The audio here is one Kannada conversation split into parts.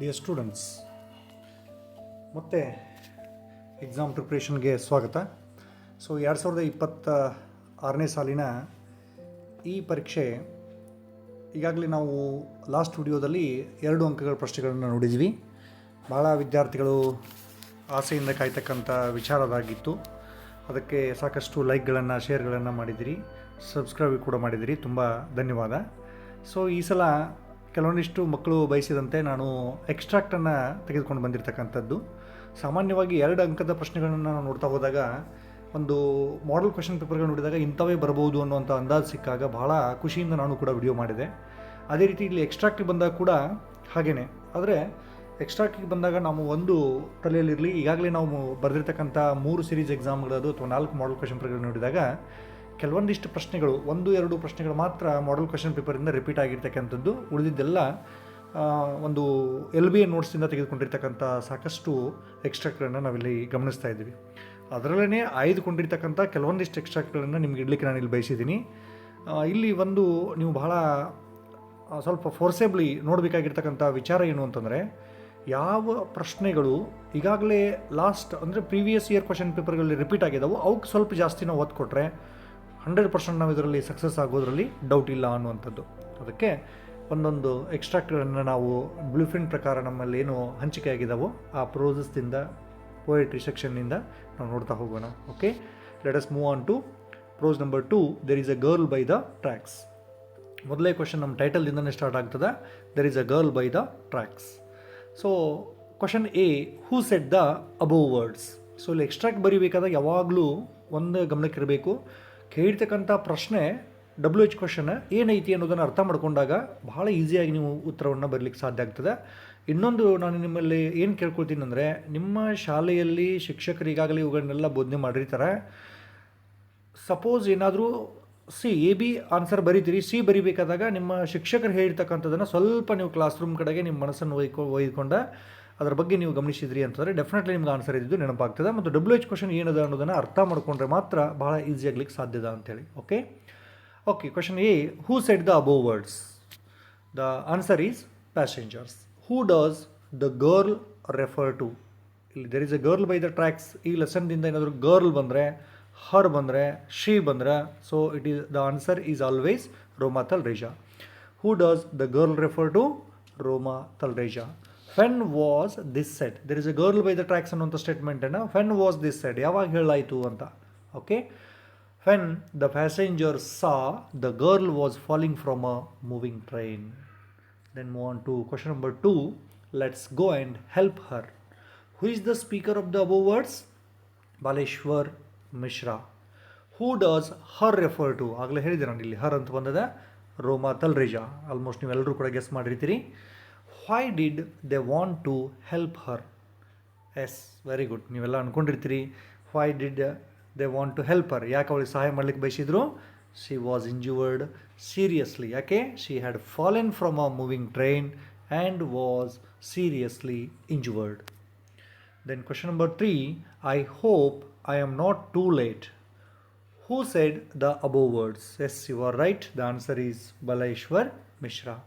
ಡಿಯರ್ ಸ್ಟೂಡೆಂಟ್ಸ್, ಮತ್ತೆ ಎಕ್ಸಾಮ್ ಪ್ರಿಪ್ರೇಷನ್ಗೆ ಸ್ವಾಗತ. ಸೊ 2026ನೇ ಸಾಲಿನ ಈ ಪರೀಕ್ಷೆ ಈಗಾಗಲೇ ನಾವು ಲಾಸ್ಟ್ ವಿಡಿಯೋದಲ್ಲಿ 2 ಅಂಕಗಳ ಪ್ರಶ್ನೆಗಳನ್ನು ನೋಡಿದ್ವಿ. ಭಾಳ ವಿದ್ಯಾರ್ಥಿಗಳು ಆಸೆಯಿಂದ ಕಾಯ್ತಕ್ಕಂಥ ವಿಚಾರದಾಗಿತ್ತು. ಅದಕ್ಕೆ ಸಾಕಷ್ಟು ಲೈಕ್ಗಳನ್ನು ಶೇರ್ಗಳನ್ನು ಮಾಡಿದಿರಿ, ಸಬ್ಸ್ಕ್ರೈಬ್ ಕೂಡ ಮಾಡಿದಿರಿ. ತುಂಬ ಧನ್ಯವಾದ. ಸೊ ಈ ಸಲ ಕೆಲವೊಂದಿಷ್ಟು ಮಕ್ಕಳು ಬಯಸಿದಂತೆ ನಾನು ಎಕ್ಸ್ಟ್ರಾಕ್ಟನ್ನು ತೆಗೆದುಕೊಂಡು ಬಂದಿರತಕ್ಕಂಥದ್ದು. ಸಾಮಾನ್ಯವಾಗಿ 2 ಅಂಕದ ಪ್ರಶ್ನೆಗಳನ್ನು ನಾವು ನೋಡ್ತಾ ಹೋದಾಗ, ಒಂದು ಮಾಡೆಲ್ ಕ್ವೆಶ್ಚನ್ ಪೇಪರ್ಗಳು ನೋಡಿದಾಗ ಇಂಥವೇ ಬರಬಹುದು ಅನ್ನುವಂಥ ಅಂದಾಜು ಸಿಕ್ಕಾಗ ಬಹಳ ಖುಷಿಯಿಂದ ನಾನು ಕೂಡ ವಿಡಿಯೋ ಮಾಡಿದೆ. ಅದೇ ರೀತಿ ಇಲ್ಲಿ ಎಕ್ಸ್ಟ್ರಾಕ್ಟಿಗೆ ಬಂದಾಗ ಕೂಡ ಹಾಗೇ. ಆದರೆ ಎಕ್ಸ್ಟ್ರಾಕ್ಟಿಗೆ ಬಂದಾಗ ನಾವು ಒಂದು ತಲೆಯಲ್ಲಿರಲಿ, ಈಗಾಗಲೇ ನಾವು ಬರೆದಿರ್ತಕ್ಕಂಥ 3 ಸೀರೀಸ್ ಎಕ್ಸಾಮ್ಗಳದು ಅಥವಾ 4 ಮಾಡೆಲ್ ಕ್ವೆಶ್ಚನ್ ಪೇಪರ್ಗಳು ನೋಡಿದಾಗ ಕೆಲವೊಂದಿಷ್ಟು ಪ್ರಶ್ನೆಗಳು 1-2 ಪ್ರಶ್ನೆಗಳು ಮಾತ್ರ ಮಾಡೆಲ್ ಕ್ವೆಶ್ಚನ್ ಪೇಪರಿಂದ ರಿಪೀಟ್ ಆಗಿರ್ತಕ್ಕಂಥದ್ದು. ಉಳಿದಿದ್ದೆಲ್ಲ ಒಂದು LBA ನೋಟ್ಸಿಂದ ತೆಗೆದುಕೊಂಡಿರ್ತಕ್ಕಂಥ ಸಾಕಷ್ಟು ಎಕ್ಸ್ಟ್ರಾಕ್ಟ್ಗಳನ್ನು ನಾವಿಲ್ಲಿ ಗಮನಿಸ್ತಾ ಇದ್ದೀವಿ. ಅದರಲ್ಲೇ ಆಯ್ದುಕೊಂಡಿರ್ತಕ್ಕಂಥ ಕೆಲವೊಂದಿಷ್ಟು ಎಕ್ಸ್ಟ್ರಾಕ್ಟ್ಗಳನ್ನು ನಿಮ್ಗೆ ಇಡಲಿಕ್ಕೆ ನಾನು ಇಲ್ಲಿ ಬಯಸಿದ್ದೀನಿ. ಇಲ್ಲಿ ಒಂದು ನೀವು ಬಹಳ ಸ್ವಲ್ಪ ಫೋರ್ಸೇಬ್ಲಿ ನೋಡಬೇಕಾಗಿರ್ತಕ್ಕಂಥ ವಿಚಾರ ಏನು ಅಂತಂದರೆ, ಯಾವ ಪ್ರಶ್ನೆಗಳು ಈಗಾಗಲೇ ಲಾಸ್ಟ್ ಅಂದರೆ ಪ್ರೀವಿಯಸ್ ಇಯರ್ ಕ್ವೆಶ್ಚನ್ ಪೇಪರ್ಗಳಲ್ಲಿ ರಿಪೀಟ್ ಆಗಿದ್ದಾವೆ ಅವಕ್ಕೆ ಸ್ವಲ್ಪ ಜಾಸ್ತಿ ನಾವು ಒತ್ತು ಕೊಟ್ಟರೆ 100% ನಾವು ಇದರಲ್ಲಿ ಸಕ್ಸಸ್ ಆಗೋದ್ರಲ್ಲಿ ಡೌಟ್ ಇಲ್ಲ ಅನ್ನುವಂಥದ್ದು. ಅದಕ್ಕೆ ಒಂದೊಂದು ಎಕ್ಸ್ಟ್ರಾಕ್ಟ್ಗಳನ್ನು ನಾವು ಬ್ಲೂ ಪ್ರಿಂಟ್ ಪ್ರಕಾರ ನಮ್ಮಲ್ಲಿ ಏನು ಹಂಚಿಕೆ ಆಗಿದ್ದಾವೋ ಆ ಪ್ರೋಸಸ್ದಿಂದ ಪೋಯಟ್ರಿ ಸೆಕ್ಷನ್ನಿಂದ ನಾವು ನೋಡ್ತಾ ಹೋಗೋಣ. Okay, let us move on to prose number 2. There is a girl by the tracks. ಮೊದಲೇ ಕ್ವೆಶನ್ ನಮ್ಮ ಟೈಟಲ್ದಿಂದನೇ ಸ್ಟಾರ್ಟ್ ಆಗ್ತದೆ. There is a girl by the tracks. So question A, who said the above words. So ಇಲ್ಲಿ ಎಕ್ಸ್ಟ್ರಾಕ್ಟ್ ಬರೀಬೇಕಾದಾಗ ಯಾವಾಗಲೂ ಒಂದು ಗಮನಕ್ಕಿರಬೇಕು, ಕೇಳಿರ್ತಕ್ಕಂಥ ಪ್ರಶ್ನೆ WH ಕ್ವೆಶನ್ ಏನೈತಿ ಅನ್ನೋದನ್ನು ಅರ್ಥ ಮಾಡ್ಕೊಂಡಾಗ ಬಹಳ ಈಸಿಯಾಗಿ ನೀವು ಉತ್ತರವನ್ನು ಬರಲಿಕ್ಕೆ ಸಾಧ್ಯ ಆಗ್ತದೆ. ಇನ್ನೊಂದು ನಾನು ನಿಮ್ಮಲ್ಲಿ ಏನು ಕೇಳ್ಕೊಳ್ತೀನಿ ಅಂದರೆ, ನಿಮ್ಮ ಶಾಲೆಯಲ್ಲಿ ಶಿಕ್ಷಕರು ಈಗಾಗಲೇ ಇವುಗಳನ್ನೆಲ್ಲ ಬೋಧನೆ ಮಾಡಿರ್ತಾರೆ. ಸಪೋಸ್ ಏನಾದರೂ AB ಆನ್ಸರ್ ಬರೀತೀರಿ, C ಬರೀಬೇಕಾದಾಗ ನಿಮ್ಮ ಶಿಕ್ಷಕರು ಹೇಳಿರ್ತಕ್ಕಂಥದ್ದನ್ನು ಸ್ವಲ್ಪ ನೀವು ಕ್ಲಾಸ್ ರೂಮ್ ಕಡೆಗೆ ನಿಮ್ಮ ಮನಸ್ಸನ್ನು ಒಯ್ದುಕೊಂಡ ಅದರ ಬಗ್ಗೆ ನೀವು ಗಮನಿಸಿದ್ರಿ ಅಂತಂದರೆ ಡೆಫಿನೆಟ್ಲಿ ನಿಮ್ಗೆ ಆನ್ಸರ್ ಇದ್ದು ನೆನಪಾಗ್ತದೆ. ಮತ್ತು WH ಕ್ವೆಶನ್ ಏನದ ಅನ್ನೋದನ್ನು ಅರ್ಥ ಮಾಡಿಕೊಂಡ್ರೆ ಮಾತ್ರ ಭಾಳ ಈಸಿ ಆಗ್ಲಿಕ್ಕೆ ಸಾಧ್ಯದ ಅಂಥೇಳಿ. Okay, question A, who said the above words. The answer is passengers. Who does the girl refer to. ಇಲ್ಲಿ there is a girl by the tracks. ಈ ಲೆಸನ್ದಿಂದ ಏನಾದರೂ ಗರ್ಲ್ ಬಂದರೆ, ಹರ್ ಬಂದರೆ, ಶಿ ಬಂದರೆ, so it is the answer is always Roma Talreja. Who does the girl refer to? Roma Talreja. When was this said? There is a girl by the tracks ಅನ್ನುವಂಥ ಸ್ಟೇಟ್ಮೆಂಟನ್ನು when was this said ಯಾವಾಗ ಹೇಳಾಯಿತು ಅಂತ. Okay, when the passenger saw the girl was falling from a moving train. Then move on to question number 2. Let's go and help her. Who is the speaker of the above words? Baleshwar Mishra. Who does her refer to? ಆಗಲೇ ಹೇಳಿದೆ ನಾನು, ಇಲ್ಲಿ ಹರ್ ಅಂತ ಬಂದದ ರೋಮಾ ತಲ್ರೇಜಾ. ಆಲ್ಮೋಸ್ಟ್ ನೀವೆಲ್ಲರೂ ಕೂಡ guess ಮಾಡಿರ್ತೀರಿ. Why did they want to help her? Yes, very good. ನೀವೆಲ್ಲ ಅಂದ್ಕೊಂಡಿರ್ತೀರಿ why did they want to help her. ಯಾಕೆ ಅವಳಿಗೆ ಸಹಾಯ ಮಾಡಲಿಕ್ಕೆ ಬಯಸಿದ್ರು? She was injured seriously. ಯಾಕೆ? She had fallen from a moving train and was seriously injured. Then question number 3, I hope I am not too late. Who said the above words? Yes, you are right. The answer is Baleshwar Mishra.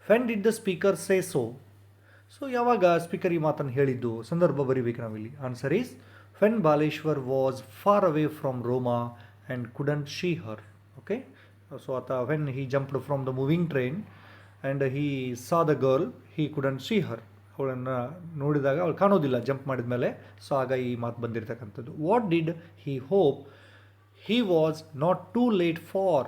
When did the speaker say so? So ಯಾವಾಗ ಸ್ಪೀಕರ್ ಈ ಮಾತನ್ನು ಹೇಳಿದ್ದು, ಸಂದರ್ಭ ಬರೀಬೇಕು ನಾವಿಲ್ಲಿ. Answer is when Baleshwar was far away from Roma and couldn't see her. Okay, so when he jumped from the moving train and he saw the girl, he couldn't see her. ಅವಳನ್ನು ನೋಡಿದಾಗ ಅವಳು ಕಾಣೋದಿಲ್ಲ ಜಂಪ್ ಮಾಡಿದ ಮೇಲೆ. ಸೊ ಆಗ ಈ ಮಾತು ಬಂದಿರತಕ್ಕಂಥದ್ದು. What did he hope he was not too late for?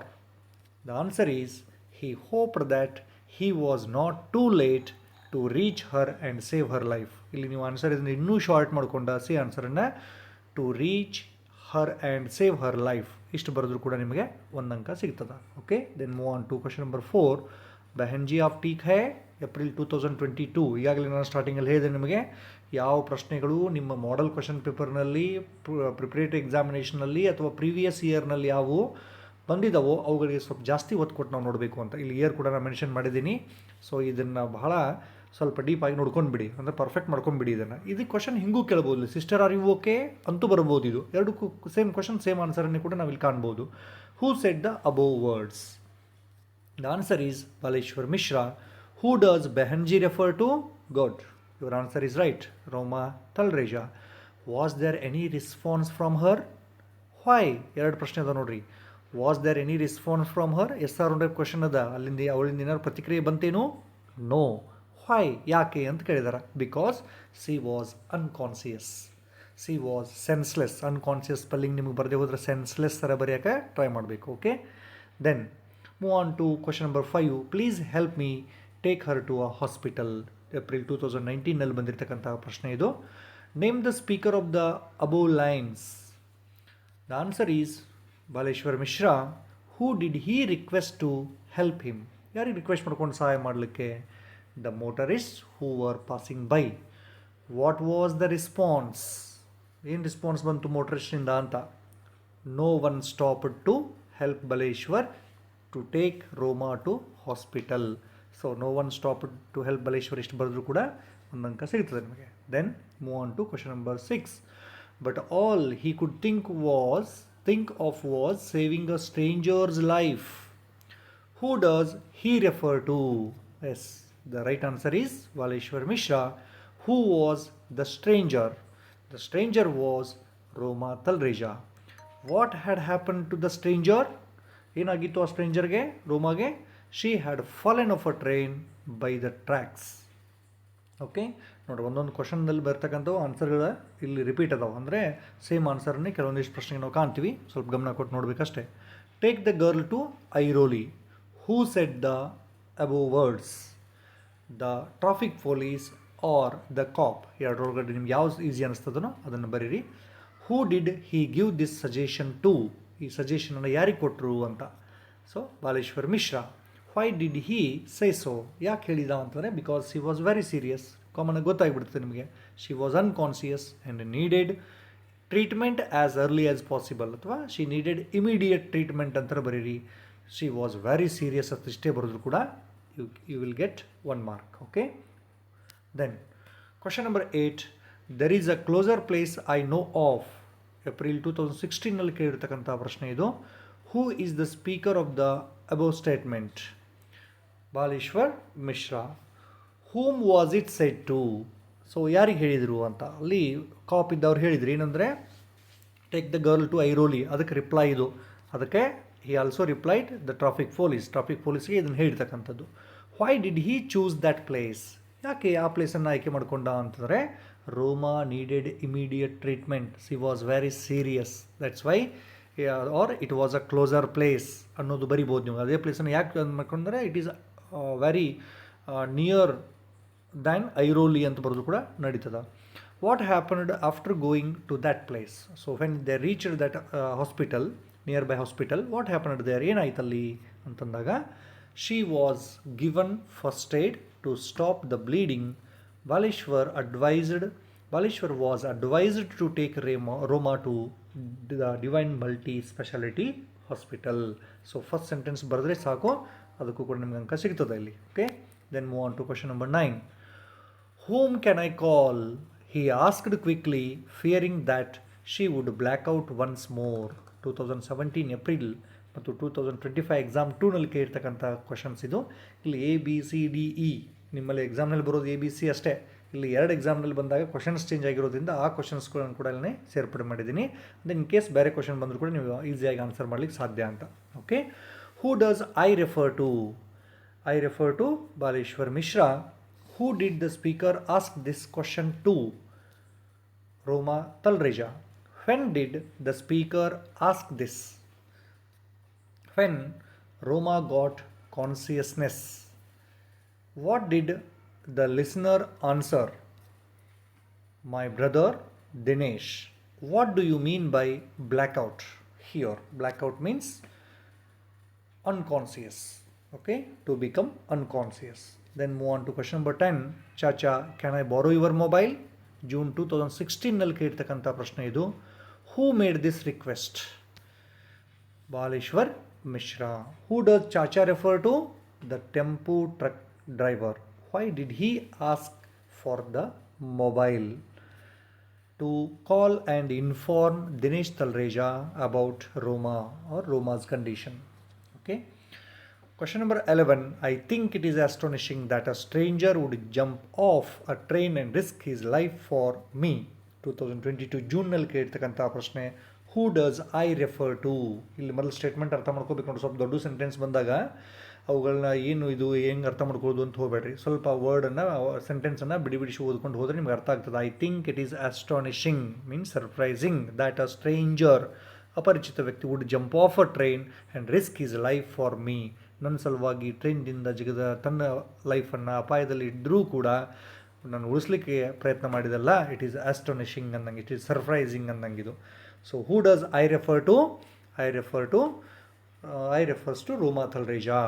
The answer is he hoped that he was not too late to reach her and save her life. ಇಲ್ಲಿ ನೀವು ಆನ್ಸರ್ ಇದನ್ನು ಇನ್ನೂ ಶಾರ್ಟ್ ಮಾಡಿಕೊಂಡ ಸಿ ಆನ್ಸರನ್ನು to reach her and save her life ಇಷ್ಟು ಬರೆದ್ರೂ ಕೂಡ ನಿಮಗೆ 1 ಅಂಕ ಸಿಗ್ತದೆ. Okay, then move on to question number 4. ಬೆಹನ್ಜಿ ಆಫ್ ಟೀಕ್ ಹೈ, ಏಪ್ರಿಲ್ 2022. ಈಗಾಗಲೇ ನಾನು ಸ್ಟಾರ್ಟಿಂಗಲ್ಲಿ ಹೇಳಿದೆ ನಿಮಗೆ ಯಾವ ಪ್ರಶ್ನೆಗಳು ನಿಮ್ಮ ಮಾಡೆಲ್ ಕ್ವೆಶನ್ ಪೇಪರ್ನಲ್ಲಿ, ಪ್ರಿಪ್ರೇಟರಿ ಎಕ್ಸಾಮಿನೇಷನಲ್ಲಿ ಅಥವಾ ಪ್ರೀವಿಯಸ್ ಇಯರ್ನಲ್ಲಿ ಯಾವುವು ಬಂದಿದ್ದಾವೋ ಅವುಗಳಿಗೆ ಸ್ವಲ್ಪ ಜಾಸ್ತಿ ಒತ್ತು ಕೊಟ್ಟು ನಾವು ನೋಡಬೇಕು ಅಂತ. ಇಲ್ಲಿ ಇಯರ್ ಕೂಡ ನಾನು ಮೆನ್ಷನ್ ಮಾಡಿದ್ದೀನಿ. ಸೊ ಇದನ್ನು ಬಹಳ ಸ್ವಲ್ಪ ಡೀಪಾಗಿ ನೋಡ್ಕೊಂಡ್ಬಿಡಿ, ಅಂದರೆ ಪರ್ಫೆಕ್ಟ್ ಮಾಡ್ಕೊಂಡ್ಬಿಡಿ ಇದನ್ನು. ಇದು ಕ್ವಶನ್ ಹಿಂಗೂ ಕೇಳ್ಬೋದು, ಸಿಸ್ಟರ್ ಆರ್ ಯು ಓಕೆ ಅಂತೂ ಬರ್ಬೋದು. ಇದು ಎರಡಕ್ಕೂ ಸೇಮ್ ಕ್ವಶನ್ ಸೇಮ್ ಆನ್ಸರನ್ನು ಕೂಡ ನಾವಿಲ್ಲಿ ಕಾಣ್ಬೋದು. ಹೂ said the above words? The answer is Baleshwar Mishra. Who does Behenji refer to? Good. Your answer is right. Roma Talreja. Was there any response from her? Why? ಎರಡು ಪ್ರಶ್ನೆ ಅದ ನೋಡ್ರಿ. Was there any response from her? ಎಸ್ ಆರ್ ಒನ್ ಕ್ವಶನ್ ಅದ. ಅಲ್ಲಿಂದ ಅವಳಿಂದ ಏನಾದ್ರು ಪ್ರತಿಕ್ರಿಯೆ ಬಂತೇನು? ನೋ. ವೈ? ಯಾಕೆ ಅಂತ ಕೇಳಿದಾರೆ. Because she was unconscious. She was senseless. Unconscious spelling ನಿಮಗೆ ಬರದೆ ಹೋದರೆ ಸೆನ್ಸ್ಲೆಸ್ ಥರ ಬರೆಯೋಕ್ಕೆ ಟ್ರೈ ಮಾಡಬೇಕು. Okay, then move on to question number 5. Please help me take her to a hospital. April 2019ನಲ್ಲಿ ಬಂದಿರತಕ್ಕಂಥ ಪ್ರಶ್ನೆ ಇದು. Name the speaker of the above lines. The answer is Baleshwar Mishra. Who did he request to help him? ಯಾರಿಗೆ ರಿಕ್ವೆಸ್ಟ್ ಮಾಡ್ಕೊಂಡು ಸಹಾಯ ಮಾಡಲಿಕ್ಕೆ? The motorist who var passing by. What was the response? ಏನು ರೆಸ್ಪಾನ್ಸ್ ಬಂತು ಮೋಟರಿಸ್ಟಿಂದ ಅಂತ? No one stopped to help Baleshwar to take Roma to hospital. So no one stopped to help Baleshwar ಇಷ್ಟು ಬರೆದ್ರು ಕೂಡ ಒಂದು ಅಂಕ ಸಿಗ್ತದೆ ನಿಮಗೆ. Then move on to question number 6. But all he could think of was saving a stranger's life. Who does he refer to? Yes, the right answer is Baleshwar Mishra. Who was the stranger? The stranger was Roma Talreja. What had happened to the stranger? ಏನಾಗಿತ್ತು ಆ ಸ್ಟ್ರೇಂಜರ್ಗೆ, ರೋಮಾಗೆ? She had fallen off a train by the tracks. Okay, ನೋಡಿ ಒಂದೊಂದು ಕ್ವಶನ್ನಲ್ಲಿ ಬರ್ತಕ್ಕಂಥವು ಆನ್ಸರ್ಗಳು ಇಲ್ಲಿ ರಿಪೀಟ್ ಅದಾವೆ. ಅಂದರೆ ಸೇಮ್ ಆನ್ಸರ್ನೇ ಕೆಲವೊಂದಿಷ್ಟು ಪ್ರಶ್ನೆಗೆ ನಾವು ಕಾಣ್ತೀವಿ. ಸ್ವಲ್ಪ ಗಮನ ಕೊಟ್ಟು ನೋಡಬೇಕಷ್ಟೇ. Take the girl to Airoli. Who said the above words? The traffic police or the cop? ಎರಡರೊಳಗಡೆ ನಿಮ್ಗೆ ಯಾವ್ದು ಈಸಿ ಅನಿಸ್ತದನೋ ಅದನ್ನು ಬರೀರಿ. Who did he give this suggestion to? ಈ ಸಜೆಷನನ್ನು ಯಾರಿಗೆ ಕೊಟ್ಟರು ಅಂತ. So Baleshwar Mishra. Why did he say so? ಯಾಕೆ ಹೇಳಿದ ಅಂತಂದರೆ because she was very serious. Common ಗೊತ್ತಾಗ್ಬಿಡ್ತದೆ ನಿಮಗೆ. She was unconscious and needed treatment as early as possible, ಅಥವಾ ಶಿ ನೀಡೆಡ್ ಇಮಿಡಿಯೇಟ್ ಟ್ರೀಟ್ಮೆಂಟ್ ಅಂತ ಬರೀರಿ. ಶಿ ವಾಸ್ ವೆರಿ ಸೀರಿಯಸ್ ಅಂತ ಇಷ್ಟೇ ಬರೆದ್ರು ಕೂಡ you will get 1 mark. Okay, then question number 8. There is a closer place I know of. April 2016ನಲ್ಲಿ ಕೇಳಿರ್ತಕ್ಕಂಥ ಪ್ರಶ್ನೆ ಇದು. Who is the speaker of the above statement? Baleshwar Mishra. Whom was it said to? So ಯಾರಿಗೆ ಹೇಳಿದರು ಅಂತ ಅಲ್ಲಿ ಕಾಪ್ ಇದ್ದವ್ರು ಹೇಳಿದ್ರು. ಏನಂದರೆ take the girl to Airoli. ಅದಕ್ಕೆ ರಿಪ್ಲೈ ಇದು. ಅದಕ್ಕೆ he also replied the traffic police. Traffic ಪೊಲೀಸ್ಗೆ ಇದನ್ನು ಹೇಳ್ತಕ್ಕಂಥದ್ದು. Y did he choose that place? ಯಾಕೆ ಆ ಪ್ಲೇಸನ್ನು ಆಯ್ಕೆ ಮಾಡಿಕೊಂಡ ಅಂತಂದರೆ Roma needed immediate treatment. She was very serious, that's why. Or it was a closer place ಅನ್ನೋದು ಬರಿಬೋದು ನೀವು. ಅದೇ ಪ್ಲೇಸನ್ನು ಯಾಕೆ ಮಾಡ್ಕೊಂಡ್ರೆ it is very near than Airoli ಅಂತ ಬರೋದು ಕೂಡ ನಡೀತದೆ. What happened after going to that place? So when they reached that hospital, nearby hospital, what happened there? ಏನಾಯ್ತಲ್ಲಿ ಅಂತಂದಾಗ she was given first aid to stop the bleeding. Baleshwar was advised to take Roma to the divine multi speciality hospital. So first sentence ಬರೆದ್ರೆ ಸಾಕು, ಅದಕ್ಕೂ ಕೂಡ ನಿಮ್ಗೆ ಅಂಕ ಸಿಗ್ತದೆ ಇಲ್ಲಿ. Okay, then move on to question number 9. Whom can I call? He asked quickly, fearing that she would black out once more. 2017 April ಮತ್ತು 2025 ಎಕ್ಸಾಮ್ 2ನಲ್ಲಿ ಕೇಳಿರ್ತಕ್ಕಂಥ ಕ್ವಶನ್ಸ್ ಇದು. ಇಲ್ಲಿ ABCDE ನಿಮ್ಮಲ್ಲಿ ಎಕ್ಸಾಮ್ನಲ್ಲಿ ಬರೋದು ABC ಅಷ್ಟೇ. ಇಲ್ಲಿ 2 ಎಕ್ಸಾಮ್ನಲ್ಲಿ ಬಂದಾಗ ಕ್ವಶನ್ಸ್ ಚೇಂಜ್ ಆಗಿರೋದ್ರಿಂದ ಆ ಕ್ವಶನ್ಸ್ಗಳನ್ನು ಕೂಡ ಇಲ್ಲಿ ಸೇರ್ಪಡೆ ಮಾಡಿದ್ದೀನಿ. ಅಂದರೆ ಇನ್ ಕೇಸ್ ಬೇರೆ ಕ್ವಶನ್ ಬಂದರೂ ಕೂಡ ನೀವು ಈಸಿಯಾಗಿ ಆನ್ಸರ್ ಮಾಡಲಿಕ್ಕೆ ಸಾಧ್ಯ ಅಂತ. Okay, who does I refer to? I refer to Baleshwar Mishra. Who did the speaker ask this question to? Roma Talreja. When did the speaker ask this? When Roma got consciousness. What did the listener answer? My brother Dinesh. What do you mean by blackout here? Blackout means unconscious. Okay, to become unconscious. Then move on to question number 10. Chacha, can I borrow your mobile? June 2016ನಲ್ಲಿ ಕೇಳಿರ್ತಕ್ಕಂಥ ಪ್ರಶ್ನೆ ಇದು. Who made this request? Baleshwar Mishra. Who does Chacha refer to? The tempo truck driver. Why did he ask for the mobile? To call and inform Dinesh Talreja about Roma or Roma's condition. Okay. Question number 11. I think it is astonishing that a stranger would jump off a train and risk his life for me. 2022 ಜೂನ್ನಲ್ಲಿ ಕೇಳ್ತಕ್ಕಂಥ ಪ್ರಶ್ನೆ. Who does I refer to? ಇಲ್ಲಿ ಮೊದಲು ಸ್ಟೇಟ್ಮೆಂಟ್ ಅರ್ಥ ಮಾಡ್ಕೋಬೇಕು ನೋಡಿ. ಸ್ವಲ್ಪ ದೊಡ್ಡ ಸೆಂಟೆನ್ಸ್ ಬಂದಾಗ ಅವುಗಳನ್ನ ಏನು ಇದು ಹೆಂಗೆ ಅರ್ಥ ಮಾಡ್ಕೊಳ್ಳೋದು ಅಂತ ಹೋಗಬೇಡ್ರಿ. ಸ್ವಲ್ಪ ವರ್ಡನ್ನು ಸೆಂಟೆನ್ಸನ್ನು ಬಿಡಿಸಿ ಓದ್ಕೊಂಡು ಹೋದರೆ ನಿಮ್ಗೆ ಅರ್ಥ ಆಗ್ತದೆ. I think it is astonishing means surprising that a stranger, ಅಪರಿಚಿತ ವ್ಯಕ್ತಿ, would jump off a train and risk his life for me, ನನ್ನ ಸಲುವಾಗಿ ಟ್ರೈನ್ದಿಂದ ಜಿಗದ ತನ್ನ ಲೈಫನ್ನು ಅಪಾಯದಲ್ಲಿ ಇದ್ದರೂ ಕೂಡ ನಾನು ಉಳಿಸ್ಲಿಕ್ಕೆ ಪ್ರಯತ್ನ ಮಾಡಿದಲ್ಲ. ಇಟ್ ಈಸ್ ಆಸ್ಟಾನಿಶಿಂಗ್ ಅನ್ನಂಗೆ, ಇಟ್ ಈಸ್ ಸರ್ಪ್ರೈಸಿಂಗ್ ಅನ್ನಂಗಿದು. So who does I refer to? I refers to Roma Talreja.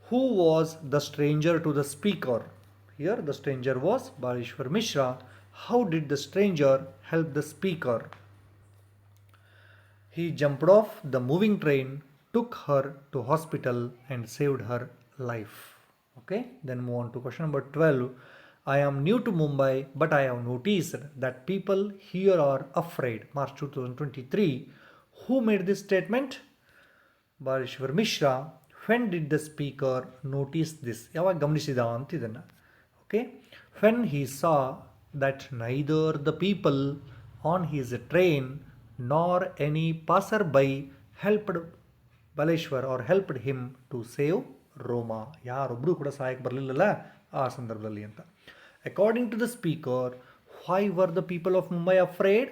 Who was the stranger to the speaker? Here the stranger was Baleshwar Mishra. How did the stranger help the speaker? He jumped off the moving train, took her to hospital and saved her life. Okay, then move on to question number 12. I am new to Mumbai, but I have noticed that people here are afraid. March 2023. Who made this statement? Baleshwar Mishra. When did the speaker notice this? ಯಾವಾಗ ಗಮನಿಸಿದ ಅಂತ ಇದನ್ನು. Okay, when he saw that neither the people on his train nor any passerby helped Baleshwar or helped him to save Roma. ಯಾರೊಬ್ಬರು ಕೂಡ ಸಹಾಯಕ್ಕೆ ಬರಲಿಲ್ಲಲ್ಲ ಆ ಸಂದರ್ಭದಲ್ಲಿ ಅಂತ. According to the speaker, why were the people of Mumbai afraid?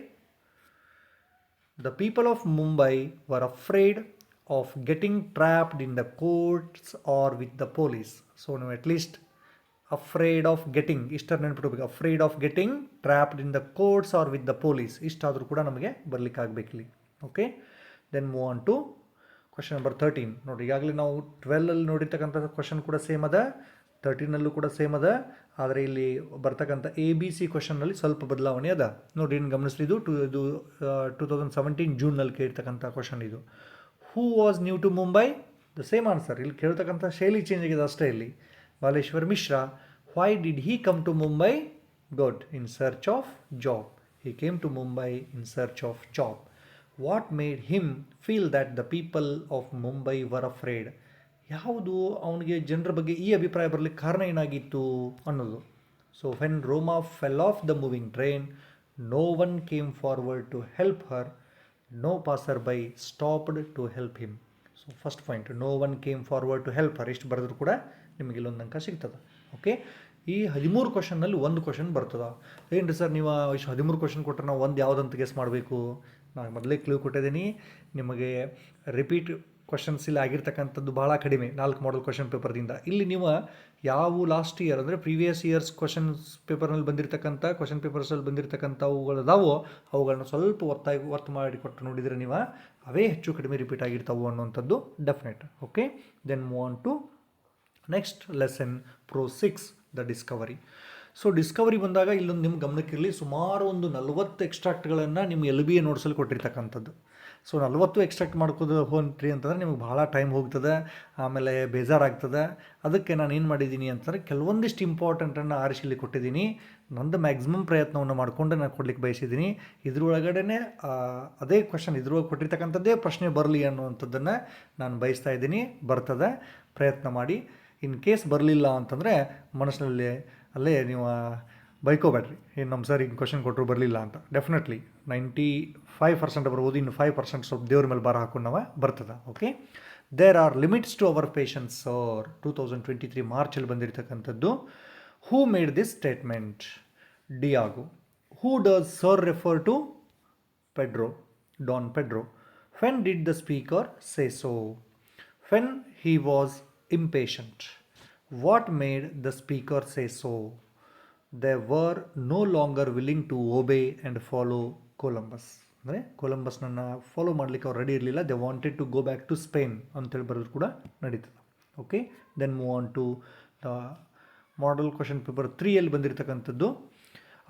The people of Mumbai were afraid of getting trapped in the courts or with the police. So now at least afraid of getting, ಇಷ್ಟರ ನೆನಪಿಟ್ಕೋಬೇಕು, afraid of getting trapped in the courts or with the police. ಇಷ್ಟಾದರೂ ಕೂಡ ನಮಗೆ ಬರಲಿಕ್ಕಾಗಬೇಕಿಲ್ಲಿ. Okay, then move on to question number 13. ನೋಡಿ, ಈಗಾಗಲೇ ನಾವು 12ಅಲ್ಲಿ ನೋಡಿರ್ತಕ್ಕಂಥ ಕ್ವಶನ್ ಕೂಡ ಸೇಮ್ ಅದ, 13ನಲ್ಲೂ ಕೂಡ ಸೇಮ್ ಅದ. ಆದರೆ ಇಲ್ಲಿ ಬರ್ತಕ್ಕಂಥ ABC ಕ್ವಶನ್ನಲ್ಲಿ ಸ್ವಲ್ಪ ಬದಲಾವಣೆ ಅದ. ನೋಡಿ, ಏನು ಗಮನಿಸಲಿ, ಇದು 2017 ಜೂನ್ನಲ್ಲಿ ಕೇಳ್ತಕ್ಕಂಥ ಕ್ವಶನ್ ಇದು. Who was new to Mumbai? The same answer. ಇಲ್ಲಿ ಕೇಳ್ತಕ್ಕಂಥ ಶೈಲಿ ಚೇಂಜ್ ಆಗಿದೆ ಅಷ್ಟೇ ಇಲ್ಲಿ. Baleshwar Mishra. Why did he come to Mumbai? Good, in search of job. He came to Mumbai in search of job. What made him feel that the people of Mumbai were afraid? ಯಾವುದು ಅವನಿಗೆ ಜನರ ಬಗ್ಗೆ ಈ ಅಭಿಪ್ರಾಯ ಬರಲಿಕ್ಕೆ ಕಾರಣ ಏನಾಗಿತ್ತು ಅನ್ನೋದು. So when Roma fell off the moving train, no one came forward to help her, no passerby stopped to help him. So first point, no one came forward to help her. ಇಷ್ಟು ಬರೆದ್ರು ಕೂಡ ನಿಮಗೆ ಇಲ್ಲೊಂದು ಅಂಕ ಸಿಗ್ತದೆ. ಓಕೆ, ಈ 13 ಕ್ವಶನ್ನಲ್ಲಿ ಒಂದು ಕ್ವಶನ್ ಬರ್ತದೆ. ಏನು ರೀ ಸರ್, ನೀವು ಇಷ್ಟು 13 ಕ್ವಶನ್ ಕೊಟ್ಟರೆ ನಾವು ಒಂದು ಯಾವುದಂತ ಗೆಸ್ ಮಾಡಬೇಕು? ನಾನು ಮೊದಲೇ ಕ್ಲೂ ಕೊಟ್ಟಿದ್ದೀನಿ ನಿಮಗೆ. ರಿಪೀಟ್ ಕ್ವಶನ್ಸ್ ಇಲ್ಲಿ ಆಗಿರ್ತಕ್ಕಂಥದ್ದು ಭಾಳ ಕಡಿಮೆ, 4 ಮಾಡಲ್ ಕ್ವಶನ್ ಪೇಪರ್ದಿಂದ. ಇಲ್ಲಿ ನೀವು ಯಾವ ಲಾಸ್ಟ್ ಇಯರ್ ಅಂದರೆ ಪ್ರೀವಿಯಸ್ ಇಯರ್ಸ್ ಕ್ವಶನ್ಸ್ ಪೇಪರ್ನಲ್ಲಿ ಬಂದಿರತಕ್ಕಂಥ ಕ್ವಶನ್ ಪೇಪರ್ಸಲ್ಲಿ ಬಂದಿರತಕ್ಕಂಥವುಗಳದಾವೋ ಅವುಗಳನ್ನ ಸ್ವಲ್ಪ ಒತ್ತು ಮಾಡಿ ಕೊಟ್ಟು ನೋಡಿದರೆ ನೀವು ಅವೇ ಹೆಚ್ಚು ಕಡಿಮೆ ರಿಪೀಟ್ ಆಗಿರ್ತಾವೆ ಅನ್ನುವಂಥದ್ದು definite. Okay, then move on to next lesson prose 6, the discovery. So discovery ಬಂದಾಗ ಇಲ್ಲೊಂದು ನಿಮ್ಮ ಗಮನಕ್ಕಿರಲಿ, ಸುಮಾರು ಒಂದು 40 ಎಕ್ಸ್ಟ್ರಾಕ್ಟ್ಗಳನ್ನು ನಿಮ್ಮ LBA ನೋಟ್ಸಲ್ಲಿ ಕೊಟ್ಟಿರ್ತಕ್ಕಂಥದ್ದು. ಸೊ 40 ಎಕ್ಸ್ಟ್ರಾಕ್ಟ್ ಮಾಡ್ಕೋದು ಹೊಂಟ್ರಿ ಅಂತಂದರೆ ನಿಮಗೆ ಭಾಳ ಟೈಮ್ ಹೋಗ್ತದೆ, ಆಮೇಲೆ ಬೇಜಾರಾಗ್ತದೆ. ಅದಕ್ಕೆ ನಾನು ಏನು ಮಾಡಿದ್ದೀನಿ ಅಂತಂದರೆ ಕೆಲವೊಂದಿಷ್ಟು ಇಂಪಾರ್ಟೆಂಟನ್ನು ಆರಿಸಿ ಇಲ್ಲಿ ಕೊಟ್ಟಿದ್ದೀನಿ. ನಂದು ಮ್ಯಾಕ್ಸಿಮಮ್ ಪ್ರಯತ್ನವನ್ನು ಮಾಡಿಕೊಂಡು ನಾನು ಕೊಡ್ಲಿಕ್ಕೆ ಬಯಸಿದ್ದೀನಿ. ಇದ್ರೊಳಗಡೆ ಅದೇ ಕ್ವಶನ್, ಇದ್ರೊಳಗೆ ಕೊಟ್ಟಿರ್ತಕ್ಕಂಥದ್ದೇ ಪ್ರಶ್ನೆ ಬರಲಿ ಅನ್ನುವಂಥದ್ದನ್ನು ನಾನು ಬಯಸ್ತಾ ಇದ್ದೀನಿ. ಬರ್ತದೆ, ಪ್ರಯತ್ನ ಮಾಡಿ. ಇನ್ ಕೇಸ್ ಬರಲಿಲ್ಲ ಅಂತಂದರೆ ಮನಸ್ಸಿನಲ್ಲಿ ಅಲ್ಲೇ ನೀವು ಬೈಕೋಬೇಡ್ರಿ, ಏನು ನಮ್ಮ ಸರ್ ಹಿಂಗೆ ಕ್ವಶನ್ ಕೊಟ್ಟರು ಬರಲಿಲ್ಲ ಅಂತ. ಡೆಫಿನೆಟ್ಲಿ 95% ಬರ್ಬೋದು, ಇನ್ನು 5% ಸ್ವಲ್ಪ ದೇವ್ರ ಮೇಲೆ ಭಾರ ಹಾಕೊಂಡು ನಾವು ಬರ್ತದೆ. Okay, there are limits to our patience sir. 2023 ಮಾರ್ಚಲ್ಲಿ ಬಂದಿರತಕ್ಕಂಥದ್ದು. Who made this statement? Diego. Who does sir refer to? Pedro, Don Pedro. When did the speaker say so? When he was impatient. What made the speaker say so? They were no longer willing to obey and follow Columbus. ಅಂದರೆ ಕೊಲಂಬಸ್ನನ್ನು ಫಾಲೋ ಮಾಡಲಿಕ್ಕೆ ಅವ್ರು ರೆಡಿ ಇರಲಿಲ್ಲ. They wanted to go back to Spain ಅಂತೇಳಿ ಬರೋದು ಕೂಡ ನಡೀತದೆ. Okay, then move on to the model question paper 3ಯಲ್ಲಿ ಬಂದಿರತಕ್ಕಂಥದ್ದು.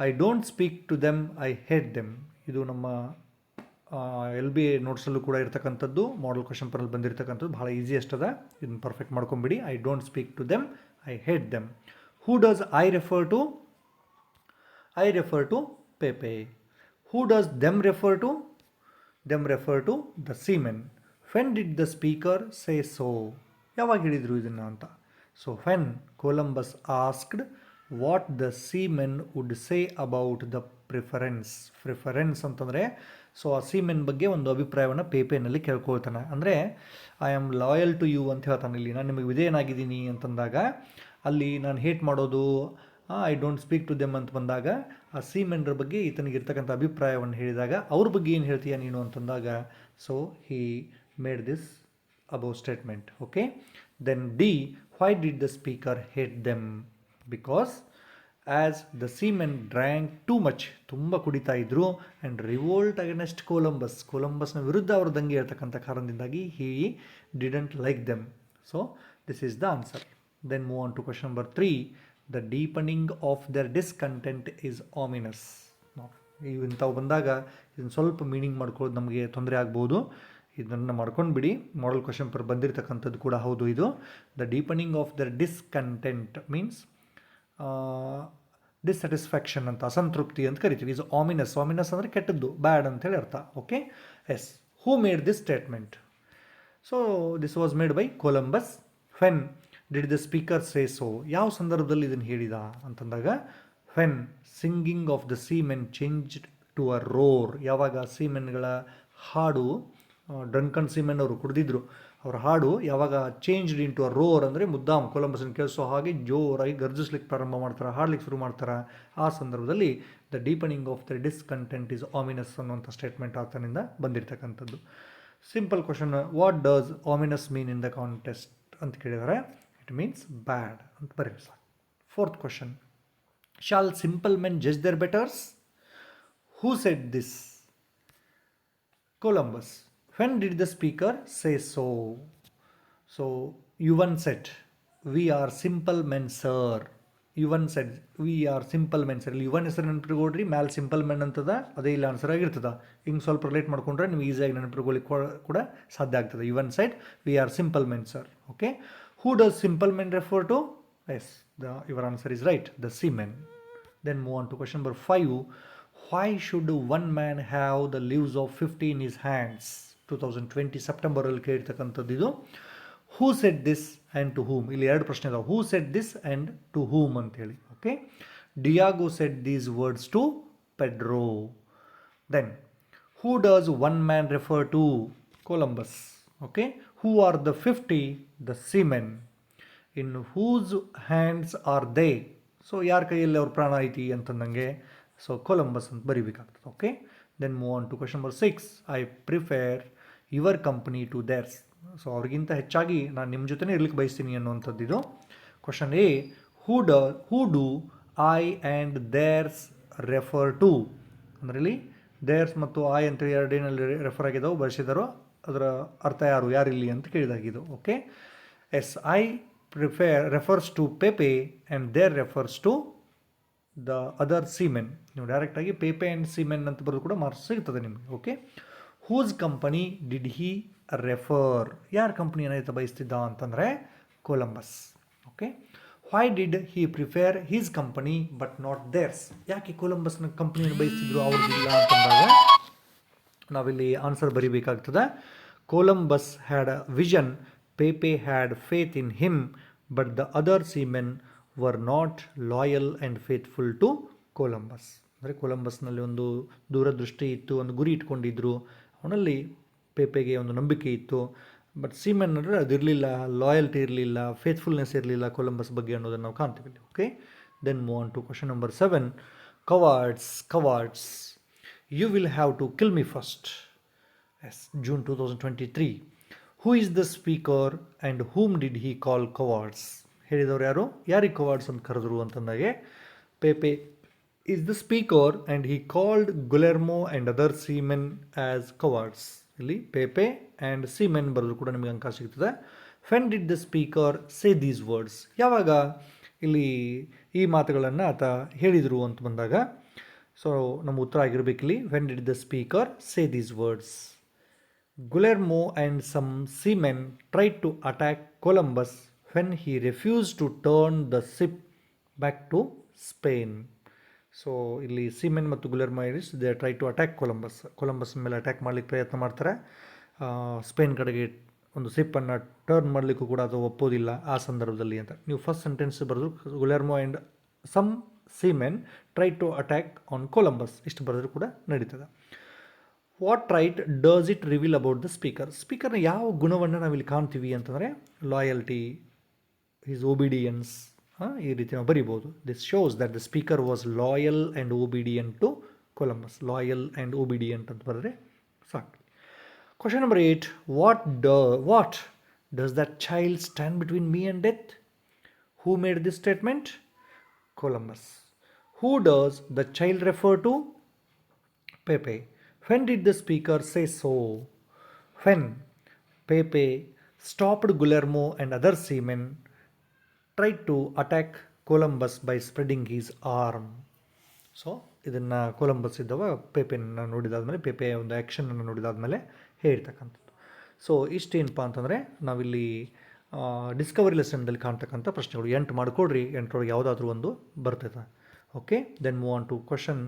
I don't speak to them, I hate them. ಇದು ನಮ್ಮ LBA ನೋಟ್ಸಲ್ಲೂ ಕೂಡ ಇರ್ತಕ್ಕಂಥದ್ದು. ಮಾಡಲ್ ಕ್ವಶನ್ ಪೇಪರಲ್ಲಿ ಬಂದಿರತಕ್ಕಂಥದ್ದು ಭಾಳ ಈಸಿಯೆಸ್ಟ್ ಅದ. ಇದನ್ನು ಪರ್ಫೆಕ್ಟ್ ಮಾಡ್ಕೊಂಬಿಡಿ. I don't speak to them, I hate them. Who does I refer to? I refer to Pepe. Who does them refer to? Them refer to the seamen. When did the speaker say so? ಯಾವಾಗ ಹೇಳಿದರು ಇದನ್ನು ಅಂತ. So when Columbus asked what the seamen would say about the preference ಅಂತಂದರೆ ಸೊ ಆ ಸೀಮೆನ್ ಬಗ್ಗೆ ಒಂದು ಅಭಿಪ್ರಾಯವನ್ನು ಪೇಪೆನಲ್ಲಿ ಕೇಳ್ಕೊಳ್ತಾನೆ. ಅಂದರೆ I am loyal to you ಅಂತ ಹೇಳ್ತಾನೆ. ಇಲ್ಲಿ ನಾನು ನಿಮಗೆ ವಿಧೇಯನಾಗಿದ್ದೀನಿ ಅಂತಂದಾಗ ಅಲ್ಲಿ ನಾನು ಹೇಟ್ ಮಾಡೋದು I don't speak to them ಅಂತ ಬಂದಾಗ ಆ ಸೀಮೆನ್ರ ಬಗ್ಗೆ ಈತನಿಗಿರ್ತಕ್ಕಂಥ ಅಭಿಪ್ರಾಯವನ್ನು ಹೇಳಿದಾಗ ಅವ್ರ ಬಗ್ಗೆ ಏನು ಹೇಳ್ತೀಯ ನೀನು ಅಂತಂದಾಗ so he made this above statement. Okay, then D, why did the speaker hate them? Because as the seamen drank too much, ತುಂಬ ಕುಡಿತಾ ಇದ್ರು, ಆ್ಯಂಡ್ ರಿವೋಲ್ಟ್ ಅಗೇನೆಸ್ಟ್ ಕೊಲಂಬಸ್ನ ವಿರುದ್ಧ ಅವರು ದಂಗೆ ಹೇಳ್ತಕ್ಕಂಥ ಕಾರಣದಿಂದಾಗಿ he didn't like them. So this is the answer. Then move on to question number 3. The deepening of their discontent is ominous. ಇಂಥವು ಬಂದಾಗ ಇದನ್ನು ಸ್ವಲ್ಪ ಮೀನಿಂಗ್ ಮಾಡ್ಕೊಳ್ಳೋದು ನಮಗೆ ತೊಂದರೆ ಆಗ್ಬೋದು. ಇದನ್ನು ಮಾಡ್ಕೊಂಡು ಬಿಡಿ. ಮಾಡಲ್ ಕ್ವಶನ್ ಪೇಪರ್ ಬಂದಿರತಕ್ಕಂಥದ್ದು ಕೂಡ ಹೌದು ಇದು. The deepening of their discontent means dissatisfaction ಅಂತ, ಅಸಂತೃಪ್ತಿ ಅಂತ ಕರಿತೀವಿ. ಈಸ್ ಆಮಿನಸ್ ಅಂದರೆ ಕೆಟ್ಟದ್ದು, ಬ್ಯಾಡ್ ಅಂತೇಳಿ ಅರ್ಥ. Okay, yes. Who made this statement? So this was made by Columbus. When did the speaker say so? ಯಾವ ಸಂದರ್ಭದಲ್ಲಿ ಇದನ್ನು ಹೇಳಿದ ಅಂತಂದಾಗ when singing of the seamen changed to a roar. ಯಾವಾಗ ಸೀಮೆನ್ಗಳ ಹಾಡು, ಡ್ರಂಕನ್ ಸೀಮೆನ್ ಅವರು ಕುಡಿದಿದ್ರು, ಅವರ ಹಾಡು ಯಾವಾಗ ಚೇಂಜ್ಡ್ ಇನ್ ಟು ಅ ರೋರ್ ಅಂದರೆ ಮುದ್ದಾಮ್ ಕೊಲಂಬಸ್ನ ಕೇಳಿಸೋ ಹಾಗೆ ಜೋರಾಗಿ ಗರ್ಜಿಸ್ಲಿಕ್ಕೆ ಪ್ರಾರಂಭ ಮಾಡ್ತಾರೆ, ಹಾಡ್ಲಿಕ್ಕೆ ಶುರು ಮಾಡ್ತಾರೆ. ಆ ಸಂದರ್ಭದಲ್ಲಿ the deepening of the discontent is ominous ಅನ್ನುವಂಥ ಸ್ಟೇಟ್ಮೆಂಟ್ ಆತನಿಂದ ಬಂದಿರತಕ್ಕಂಥದ್ದು. Simple question, what does ominous mean in the contest ಅಂತ ಕೇಳಿದರೆ ಇಟ್ ಮೀನ್ಸ್ ಬ್ಯಾಡ್ ಅಂತ ಬರೀರಿ ಸಾಕು. 4th question, shall simple men judge their betters? Who said this? Columbus. When did the speaker say so? So, Yuvan said, we are simple men, sir. Yuvan said, we are simple men, sir. Yuvan ಹೆಸರು ನೆನಪಿಟ್ಕೊಡ್ರಿ, ಮ್ಯಾಲ್ ಸಿಂಪಲ್ ಮೆನ್ ಅಂತದ, ಅದೇ ಇಲ್ಲಿ ಆನ್ಸರ್ ಆಗಿರ್ತದ. ಹಿಂಗೆ ಸ್ವಲ್ಪ ರಿಲೇಟ್ ಮಾಡ್ಕೊಂಡ್ರೆ ನೀವು ಈಸಿಯಾಗಿ ನೆನಪಿಟ್ಕೊಳ್ಳಿಕ್ಕೆ ಕೂಡ ಸಾಧ್ಯ ಆಗ್ತದೆ. Yuvan said, we are simple men, sir. Okay. Who does simple men refer to? Yes, your answer is right, the seamen. Then move on to question number 5. Why should one man have the leaves of 50 in his hands? 2020 ಸೆಪ್ಟೆಂಬರಲ್ಲಿ ಕೇಳಿರ್ತಕ್ಕಂಥದ್ದು ಇದು. Who said this and to whom? ಇಲ್ಲಿ 2 ಪ್ರಶ್ನೆ ಇದಾವೆ. Who said this and to whom ಅಂತೇಳಿ. Okay, Diego said these words to Pedro. Then who does one man refer to? Columbus. Okay, who are the 50? The seamen. In whose hands are they? So ಯಾರ ಕೈಯಲ್ಲಿ ಅವ್ರ ಪ್ರಾಣ ಐತಿ ಅಂತಂದಂಗೆ ಸೊ ಕೊಲಂಬಸ್ ಅಂತ ಬರಿಬೇಕಾಗ್ತದೆ. Okay, then move on to question number 6. I prefer your company to theirs. So ಅವ್ರಿಗಿಂತ ಹೆಚ್ಚಾಗಿ ನಾನು ನಿಮ್ಮ ಜೊತೆನೇ ಇರ್ಲಿಕ್ಕೆ ಬಯಸ್ತೀನಿ ಅನ್ನುವಂಥದ್ದು ಇದು. Question A, who do I and theirs refer to? ಅಂದರೆ ಇಲ್ಲಿ ದೇರ್ಸ್ ಮತ್ತು ಐ ಅಂತೇಳಿ 2 ಏನಲ್ಲಿ ರೆಫರ್ ಆಗಿದ್ದಾವೆ ಬಳಸಿದಾರೋ ಅದರ ಅರ್ಥ ಯಾರಿಲ್ಲಿ ಅಂತ ಕೇಳಿದಾಗಿದ್ದು. Okay, yes. I prefer refers to Pepe and their refers to the other seamen. ನೀವು ಡೈರೆಕ್ಟಾಗಿ ಪೇಪೆ ಆ್ಯಂಡ್ ಸೀಮೆನ್ ಅಂತ ಬರೋದು ಕೂಡ ಮಾರ್ಕ್ಸ್ ಸಿಗ್ತದೆ ನಿಮಗೆ. Okay, whose company did he refer? ಯಾರ ಕಂಪ್ನಿ ಏನಾಯ್ತು ಬಯಸ್ತಿದ್ದ ಅಂತಂದರೆ Columbus. Okay, why did he prefer his company but not theirs? ಯಾಕೆ ಕೊಲಂಬಸ್ನ ಕಂಪ್ನಿಯನ್ನು ಬಯಸ್ತಿದ್ರು ಅವ್ರದ್ದಿಲ್ಲ ಅಂತಂದಾಗ ನಾವಿಲ್ಲಿ ಆನ್ಸರ್ ಬರಿಬೇಕಾಗ್ತದೆ. Columbus had a vision, Pepe had faith in him, but the other seamen were not loyal and faithful to Columbus. ಅಂದರೆ ಕೊಲಂಬಸ್ನಲ್ಲಿ ಒಂದು ದೂರದೃಷ್ಟಿ ಇತ್ತು, ಒಂದು ಗುರಿ ಇಟ್ಕೊಂಡಿದ್ರು, ಅವನಲ್ಲಿ ಪೇಪೆಗೆ ಒಂದು ನಂಬಿಕೆ ಇತ್ತು. ಬಟ್ ಸೀಮೆನ್ ಅಂದರೆ ಅದಿರಲಿಲ್ಲ, ಲಾಯಲ್ಟಿ ಇರಲಿಲ್ಲ, ಫೇತ್ಫುಲ್ನೆಸ್ ಇರಲಿಲ್ಲ ಕೊಲಂಬಸ್ ಬಗ್ಗೆ ಅನ್ನೋದನ್ನು ನಾವು ಕಾಣ್ತೀವಿ. Okay, then move on to question number 7. Cowards, you will have to kill me first. Yes, June 2023. Who is the speaker and whom did he call cowards? ಹೇಳಿದವರು ಯಾರಿಗೆ ಕವಾರ್ಡ್ಸ್ ಅಂತ ಕರೆದ್ರು ಅಂತಂದಾಗೆ Pepe is the speaker and he called Guillermo and other seamen as cowards. ಇಲ್ಲಿ ಪೇಪೆ ಆ್ಯಂಡ್ ಸೀಮೆನ್ ಬರೆದ್ರು ಕೂಡ ನಿಮಗೆ ಅಂಕ ಸಿಗ್ತದೆ. When did the speaker say these words? ಯಾವಾಗ ಇಲ್ಲಿ ಈ ಮಾತುಗಳನ್ನು ಆತ ಹೇಳಿದರು ಅಂತ ಬಂದಾಗ ಸೊ ನಮ್ಮ ಉತ್ತರ ಆಗಿರಬೇಕಿಲ್ಲಿ when did the speaker say these words? Guillermo and some seamen tried to attack Columbus when he refused to turn the ship back to Spain. So ಇಲ್ಲಿ ಸೀಮೆನ್ ಮತ್ತು ಗುಲೆರ್ಮೈರಿಸ್ they try to attack Columbus ಮೇಲೆ ಅಟ್ಯಾಕ್ ಮಾಡಲಿಕ್ಕೆ ಪ್ರಯತ್ನ ಮಾಡ್ತಾರೆ, ಸ್ಪೇನ್ ಕಡೆಗೆ ಒಂದು ಸಿಪ್ಪನ್ನು ಟರ್ನ್ ಮಾಡಲಿಕ್ಕೂ ಕೂಡ ಅದು ಒಪ್ಪೋದಿಲ್ಲ ಆ ಸಂದರ್ಭದಲ್ಲಿ ಅಂತ. ನೀವು ಫಸ್ಟ್ ಸೆಂಟೆನ್ಸ್ ಬರೆದು Guillermo and some seamen try to attack on Columbus ಇಷ್ಟು ಬರೆದರೂ ಕೂಡ ನಡೀತದೆ. What right does it reveal about the speaker? ಸ್ಪೀಕರ್ನ ಯಾವ ಗುಣವನ್ನು ನಾವಿಲ್ಲಿ ಕಾಣ್ತೀವಿ ಅಂತಂದರೆ ಲಾಯಲ್ಟಿ, ಹಿಸ್ ಒಬಿಡಿಯನ್ಸ್, ಈ ರೀತಿ ನಾವು ಬರಿಬೋದು. This shows that the speaker was loyal and obedient to Columbus. Loyal and obedient ಅಂತ ಬರೆದ್ರೆ ಸಾಕು. Question number 8. What does that child stand between me and death? Who made this statement? Columbus. Who does the child refer to? Pepe. When did the speaker say so? When Pepe stopped Guillermo and other seamen tried to attack Columbus by spreading his arm. So ಇದನ್ನು ಕೊಲಂಬಸ್ ಇದ್ದವ ಪೇಪೆನ ನೋಡಿದಾದ್ಮೇಲೆ, ಪೇಪೆಯ ಒಂದು ಆ್ಯಕ್ಷನನ್ನು ನೋಡಿದಾದ್ಮೇಲೆ ಹೇಳ್ತಕ್ಕಂಥದ್ದು. ಸೊ ಇಷ್ಟೇನಪ್ಪ ಅಂತಂದರೆ ನಾವಿಲ್ಲಿ ಡಿಸ್ಕವರಿ ಲೆಸನ್ದಲ್ಲಿ ಕಾಣ್ತಕ್ಕಂಥ ಪ್ರಶ್ನೆಗಳು 8 ಮಾಡಿಕೊಡ್ರಿ, 8ರೊಳಗೆ ಯಾವುದಾದ್ರೂ ಒಂದು ಬರ್ತೈತೆ. Okay, then move on to question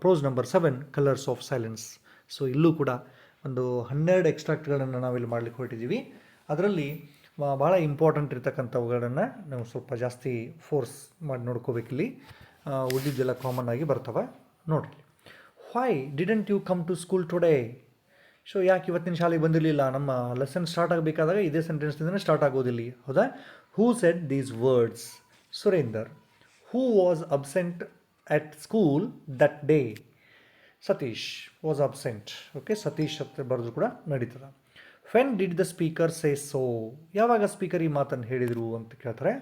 prose number 7, colours of silence. So ಇಲ್ಲೂ ಕೂಡ ಒಂದು 12 ಎಕ್ಸ್ಟ್ರಾಕ್ಟ್ಗಳನ್ನು ನಾವಿಲ್ಲಿ ಮಾಡಲಿಕ್ಕೆ ಹೊರಟಿದ್ದೀವಿ. ಅದರಲ್ಲಿ ಭಾಳ ಇಂಪಾರ್ಟೆಂಟ್ ಇರ್ತಕ್ಕಂಥವುಗಳನ್ನು ನಾವು ಸ್ವಲ್ಪ ಜಾಸ್ತಿ ಫೋರ್ಸ್ ಮಾಡಿ ನೋಡ್ಕೋಬೇಕಿಲ್ಲಿ. ಉಳಿದಿದ್ದೆಲ್ಲ ಕಾಮನ್ ಆಗಿ ಬರ್ತವೆ ನೋಡ್ರಿ. Why didn't you come to school today? So ಯಾಕೆ ಇವತ್ತಿನ ಶಾಲೆಗೆ ಬಂದಿರಲಿಲ್ಲ? ನಮ್ಮ ಲೆಸನ್ ಸ್ಟಾರ್ಟ್ ಆಗಬೇಕಾದಾಗ ಇದೇ ಸೆಂಟೆನ್ಸ್ನಿಂದನೇ ಸ್ಟಾರ್ಟ್ ಆಗೋದಿಲ್ಲ, ಹೌದಾ? Who said these words? Surender. Who was absent at school that day? Satish was absent. Okay, Satish ಅಂತ ಬರೆದು ಕೂಡ ನಡೀತದೆ. When did the speaker say so? ಯಾವಾಗ ಸ್ಪೀಕರ್ ಈ ಮಾತನ್ನು ಹೇಳಿದರು ಅಂತ ಕೇಳ್ತಾರೆ.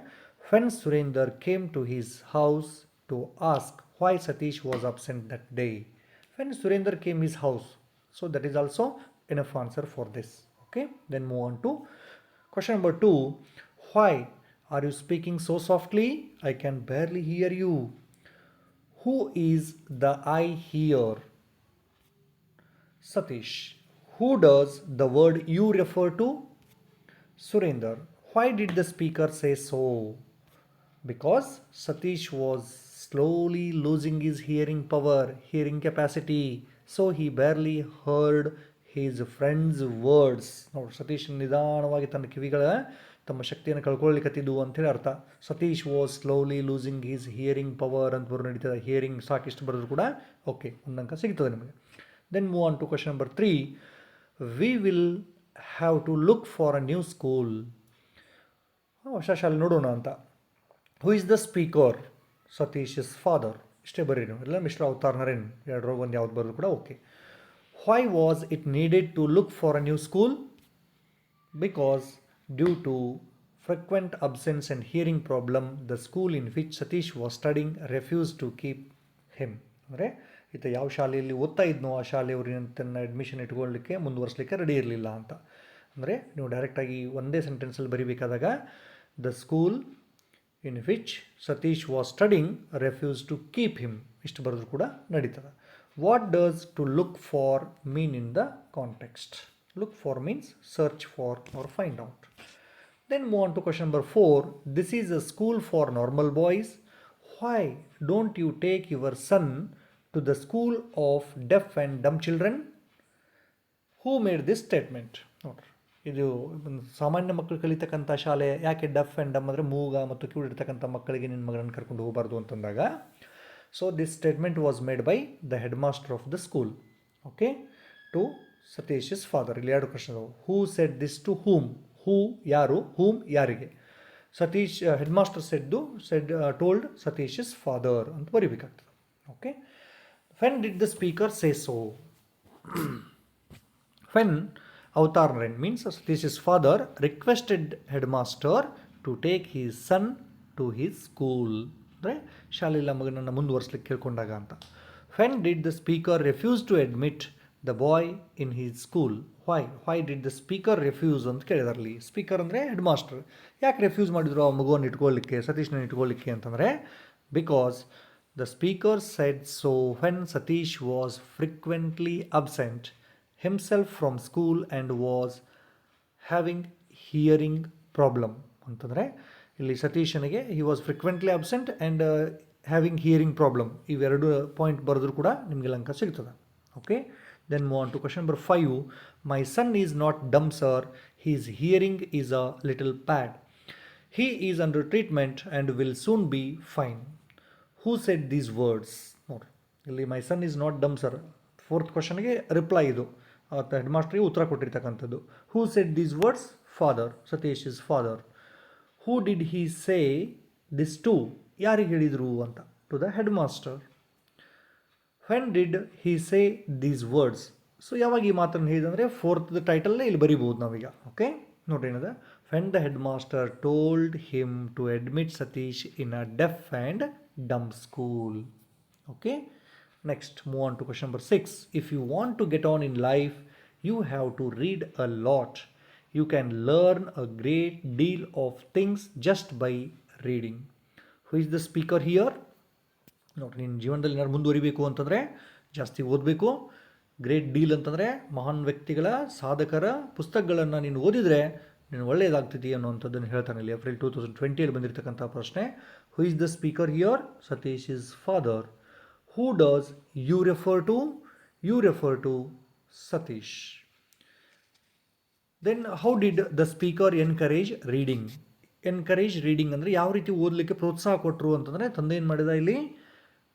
When Surender came to his house to ask why Satish was absent that day. When Surender came his house. So that is also enough answer for this. Okay, then move on to question number 2. Why are you speaking so softly? I can barely hear you. Who is the I here? Satish. Who does the word you refer to? Surender. Why did the speaker say so? Because Satish was slowly losing his hearing power, hearing capacity, so he barely heard his friend's words. ನೋಡಿ, ಸತೀಶ್ ನಿಧಾನವಾಗಿ ತನ್ನ ಕಿವಿಗಳ ತಮ್ಮ ಶಕ್ತಿಯನ್ನು ಕಳ್ಕೊಳ್ಳಿಕ್ಕತ್ತಿದ್ದು ಅಂತೇಳಿ ಅರ್ಥ. Satish was slowly losing his hearing power ಅಂತ ಬರೋ ನಡೀತದೆ. ಹಿಯರಿಂಗ್ ಸಾಕಿಷ್ಟು ಬರೆದ್ರು ಕೂಡ ಓಕೆ, ಒಂದು ಅಂಕ ಸಿಗ್ತದೆ ನಿಮಗೆ. Then move on to question number 3. We will have to look for a new school. ಹೊಸ ಶಾಲೆ ನೋಡೋಣ ಅಂತ. Who is the speaker? Satish's father. ಇಷ್ಟೇ ಬರೀ ನೀವು, ಎಲ್ಲ ಮಿಸ್ಟರ್ ಅವತಾರ್ ನರೇನ್, 2 ಒಂದು ಯಾವ್ದು ಬರೋದು ಕೂಡ okay. Why was it needed to look for a new school? Because due to frequent absence and hearing problem the school in which Satish was studying refuse to keep him. ಅಂದರೆ ಈತ ಯಾವ ಶಾಲೆಯಲ್ಲಿ ಓದ್ತಾ ಇದ್ನೋ ಆ ಶಾಲೆಯವ್ರಿಗೆ ತನ್ನ ಅಡ್ಮಿಷನ್ ಇಟ್ಕೊಳ್ಳಲಿಕ್ಕೆ ಮುಂದುವರಿಸಲಿಕ್ಕೆ ರೆಡಿ ಇರಲಿಲ್ಲ ಅಂತ. ಅಂದರೆ ನೀವು ಡೈರೆಕ್ಟಾಗಿ ಒಂದೇ ಸೆಂಟೆನ್ಸಲ್ಲಿ ಬರೀಬೇಕಾದಾಗ the school in which Satish was studying refused to keep him. ಇಷ್ಟು ಬರೆದ್ರು ಕೂಡ ನಡೀತದೆ. What does to look for mean in the context? Look for means search for or find out. Then move on to question number 4. This is a school for normal boys. Why don't you take your son to the school of deaf and dumb children? Who made this statement? ನೋಡ್ರಿ, ಇದು ಸಾಮಾನ್ಯ ಮಕ್ಕಳು ಕಲಿತಕ್ಕಂಥ ಶಾಲೆ. ಯಾಕೆ ಡಫ್ ಆ್ಯಂಡ್ ಡಮ್ ಅಂದರೆ ಮೂಗ ಮತ್ತು ಕಿವಿಡಿರ್ತಕ್ಕಂಥ ಮಕ್ಕಳಿಗೆ ನಿನ್ನ ಮಗನನ್ನು ಕರ್ಕೊಂಡು ಹೋಗಬಾರ್ದು ಅಂತಂದಾಗ, so this statement was made by the headmaster of the school, okay, to Satish's father. ಇಲ್ಲಿ 2 question. Who said this to whom? Who ಯಾರು, ಹೂಮ್ ಯಾರಿಗೆ. Satish headmaster told Satish's father ಅಂತ ಬರೀಬೇಕಾಗ್ತದೆ. Okay, when did the speaker say so? When Avatar Narain means Satish's father requested headmaster to take his son to his school. ಅಂದರೆ ಶಾಲೆಲ್ಲ ಮಗನನ್ನು ಮುಂದುವರಿಸಲಿಕ್ಕೆ ಕೇಳ್ಕೊಂಡಾಗ ಅಂತ. When did the speaker refuse to admit the boy in his school? Why did the speaker refuse ಅಂತ ಕೇಳಿದಾರಲ್ಲಿ. ಸ್ಪೀಕರ್ ಅಂದರೆ ಹೆಡ್ ಮಾಸ್ಟರ್. ಯಾಕೆ ರೆಫ್ಯೂಸ್ ಮಾಡಿದ್ರು ಆ ಮಗುವನ್ನು ಇಟ್ಕೊಳ್ಳಿಕ್ಕೆ, ಸತೀಶ್ನ ಇಟ್ಕೊಳ್ಳಿಕ್ಕೆ ಅಂತಂದರೆ, because the speaker shed so when Satish was frequently absent himself from school and was having hearing problem. ಅಂತಂದರೆ ಇಲ್ಲಿ ಸತೀಶನಿಗೆ he was frequently absent and having hearing problem, ಇವೆರಡು ಪಾಯಿಂಟ್ ಬರೆದ್ರು ಕೂಡ ನಿಮಗೆ ಅಂಕ ಸಿಗ್ತದೆ. Okay, then move on to question number 5. My son is not dumb sir, His hearing is a little bad. He is under treatment and will soon be fine. Who said these words? ನೋಡಿ ಇಲ್ಲಿ my son is not dumb sir. Fourth ಕ್ವಶನ್ಗೆ ರಿಪ್ಲೈ ಇದು ಹೆಡ್ ಮಾಸ್ಟ್ರಿಗೆ ಉತ್ತರ ಕೊಟ್ಟಿರ್ತಕ್ಕಂಥದ್ದು. Who said these words? Father. Satish is father. Who did he say this to? ಯಾರಿಗೆ ಹೇಳಿದರು ಅಂತ? To the headmaster. When did he say these words? So ಯಾವಾಗ ಈ ಮಾತನ್ನು ಹೇಳಿದಂದರೆ ಫೋರ್ತ್ ಟೈಟಲ್ಲೇ ಇಲ್ಲಿ ಬರಿಬೋದು ನಾವೀಗ. ಓಕೆ, ನೋಡ್ರಿ ಏನದ. When the headmaster told him to admit Satish in a deaf and dumb school. Okay, next move on to question number 6. If you want to get on in life, you have to read a lot. You can learn a great deal of things just by reading. Who is the speaker here? ನೋಡ್ರಿ, ನಿನ್ನ ಜೀವನದಲ್ಲಿ ಏನಾದ್ರು ಮುಂದುವರಿಬೇಕು ಅಂತಂದರೆ ಜಾಸ್ತಿ ಓದಬೇಕು. ಗ್ರೇಟ್ ಡೀಲ್ ಅಂತಂದರೆ ಮಹಾನ್ ವ್ಯಕ್ತಿಗಳ, ಸಾಧಕರ ಪುಸ್ತಕಗಳನ್ನು ನೀನು ಓದಿದರೆ ನೀನು ಒಳ್ಳೆಯದಾಗ್ತಿದೆಯಾ ಅನ್ನೋವಂಥದ್ದನ್ನು ಹೇಳ್ತಾನೆ ಇಲ್ಲಿ. ಏಪ್ರಿಲ್ 2020 ಬಂದಿರತಕ್ಕಂಥ ಪ್ರಶ್ನೆ. Who is the speaker here? Satish is father. Who does you refer to? You refer to Satish. Then how did the speaker encourage reading? Encourage reading ಅಂದರೆ ಯಾವ ರೀತಿ ಓದಲಿಕ್ಕೆ ಪ್ರೋತ್ಸಾಹ ಕೊಟ್ಟರು ಅಂತಂದರೆ, ತಂದೆ ಏನು ಮಾಡಿದ ಇಲ್ಲಿ?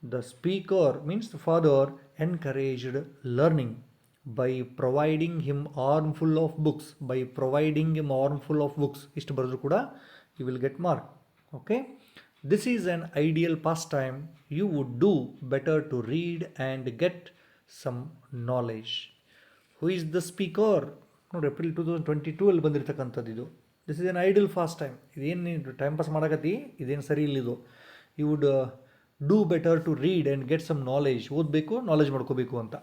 The speaker means the father encouraged learning by providing him armful of books. By providing him armful of books. ಇಷ್ಟು ಬರೆದ್ರು ಕೂಡ you will get mark. Okay. This is an ideal pastime. You would do better to read and get some knowledge. Who is the speaker? ನೋಡಿ, ಏಪ್ರಿಲ್ 2022 ಅಲ್ಲಿ ಬಂದಿರತಕ್ಕಂಥದ್ದು ಇದು. This is an idle fast time. ಇದೇನು ನೀನು ಟೈಮ್ ಪಾಸ್ ಮಾಡಕತ್ತಿ, ಇದೇನು ಸರಿ ಇಲ್ಲಿದು. You would do better to read and get some knowledge. ಓದಬೇಕು, ನಾಲೆಜ್ ಮಾಡ್ಕೋಬೇಕು ಅಂತ.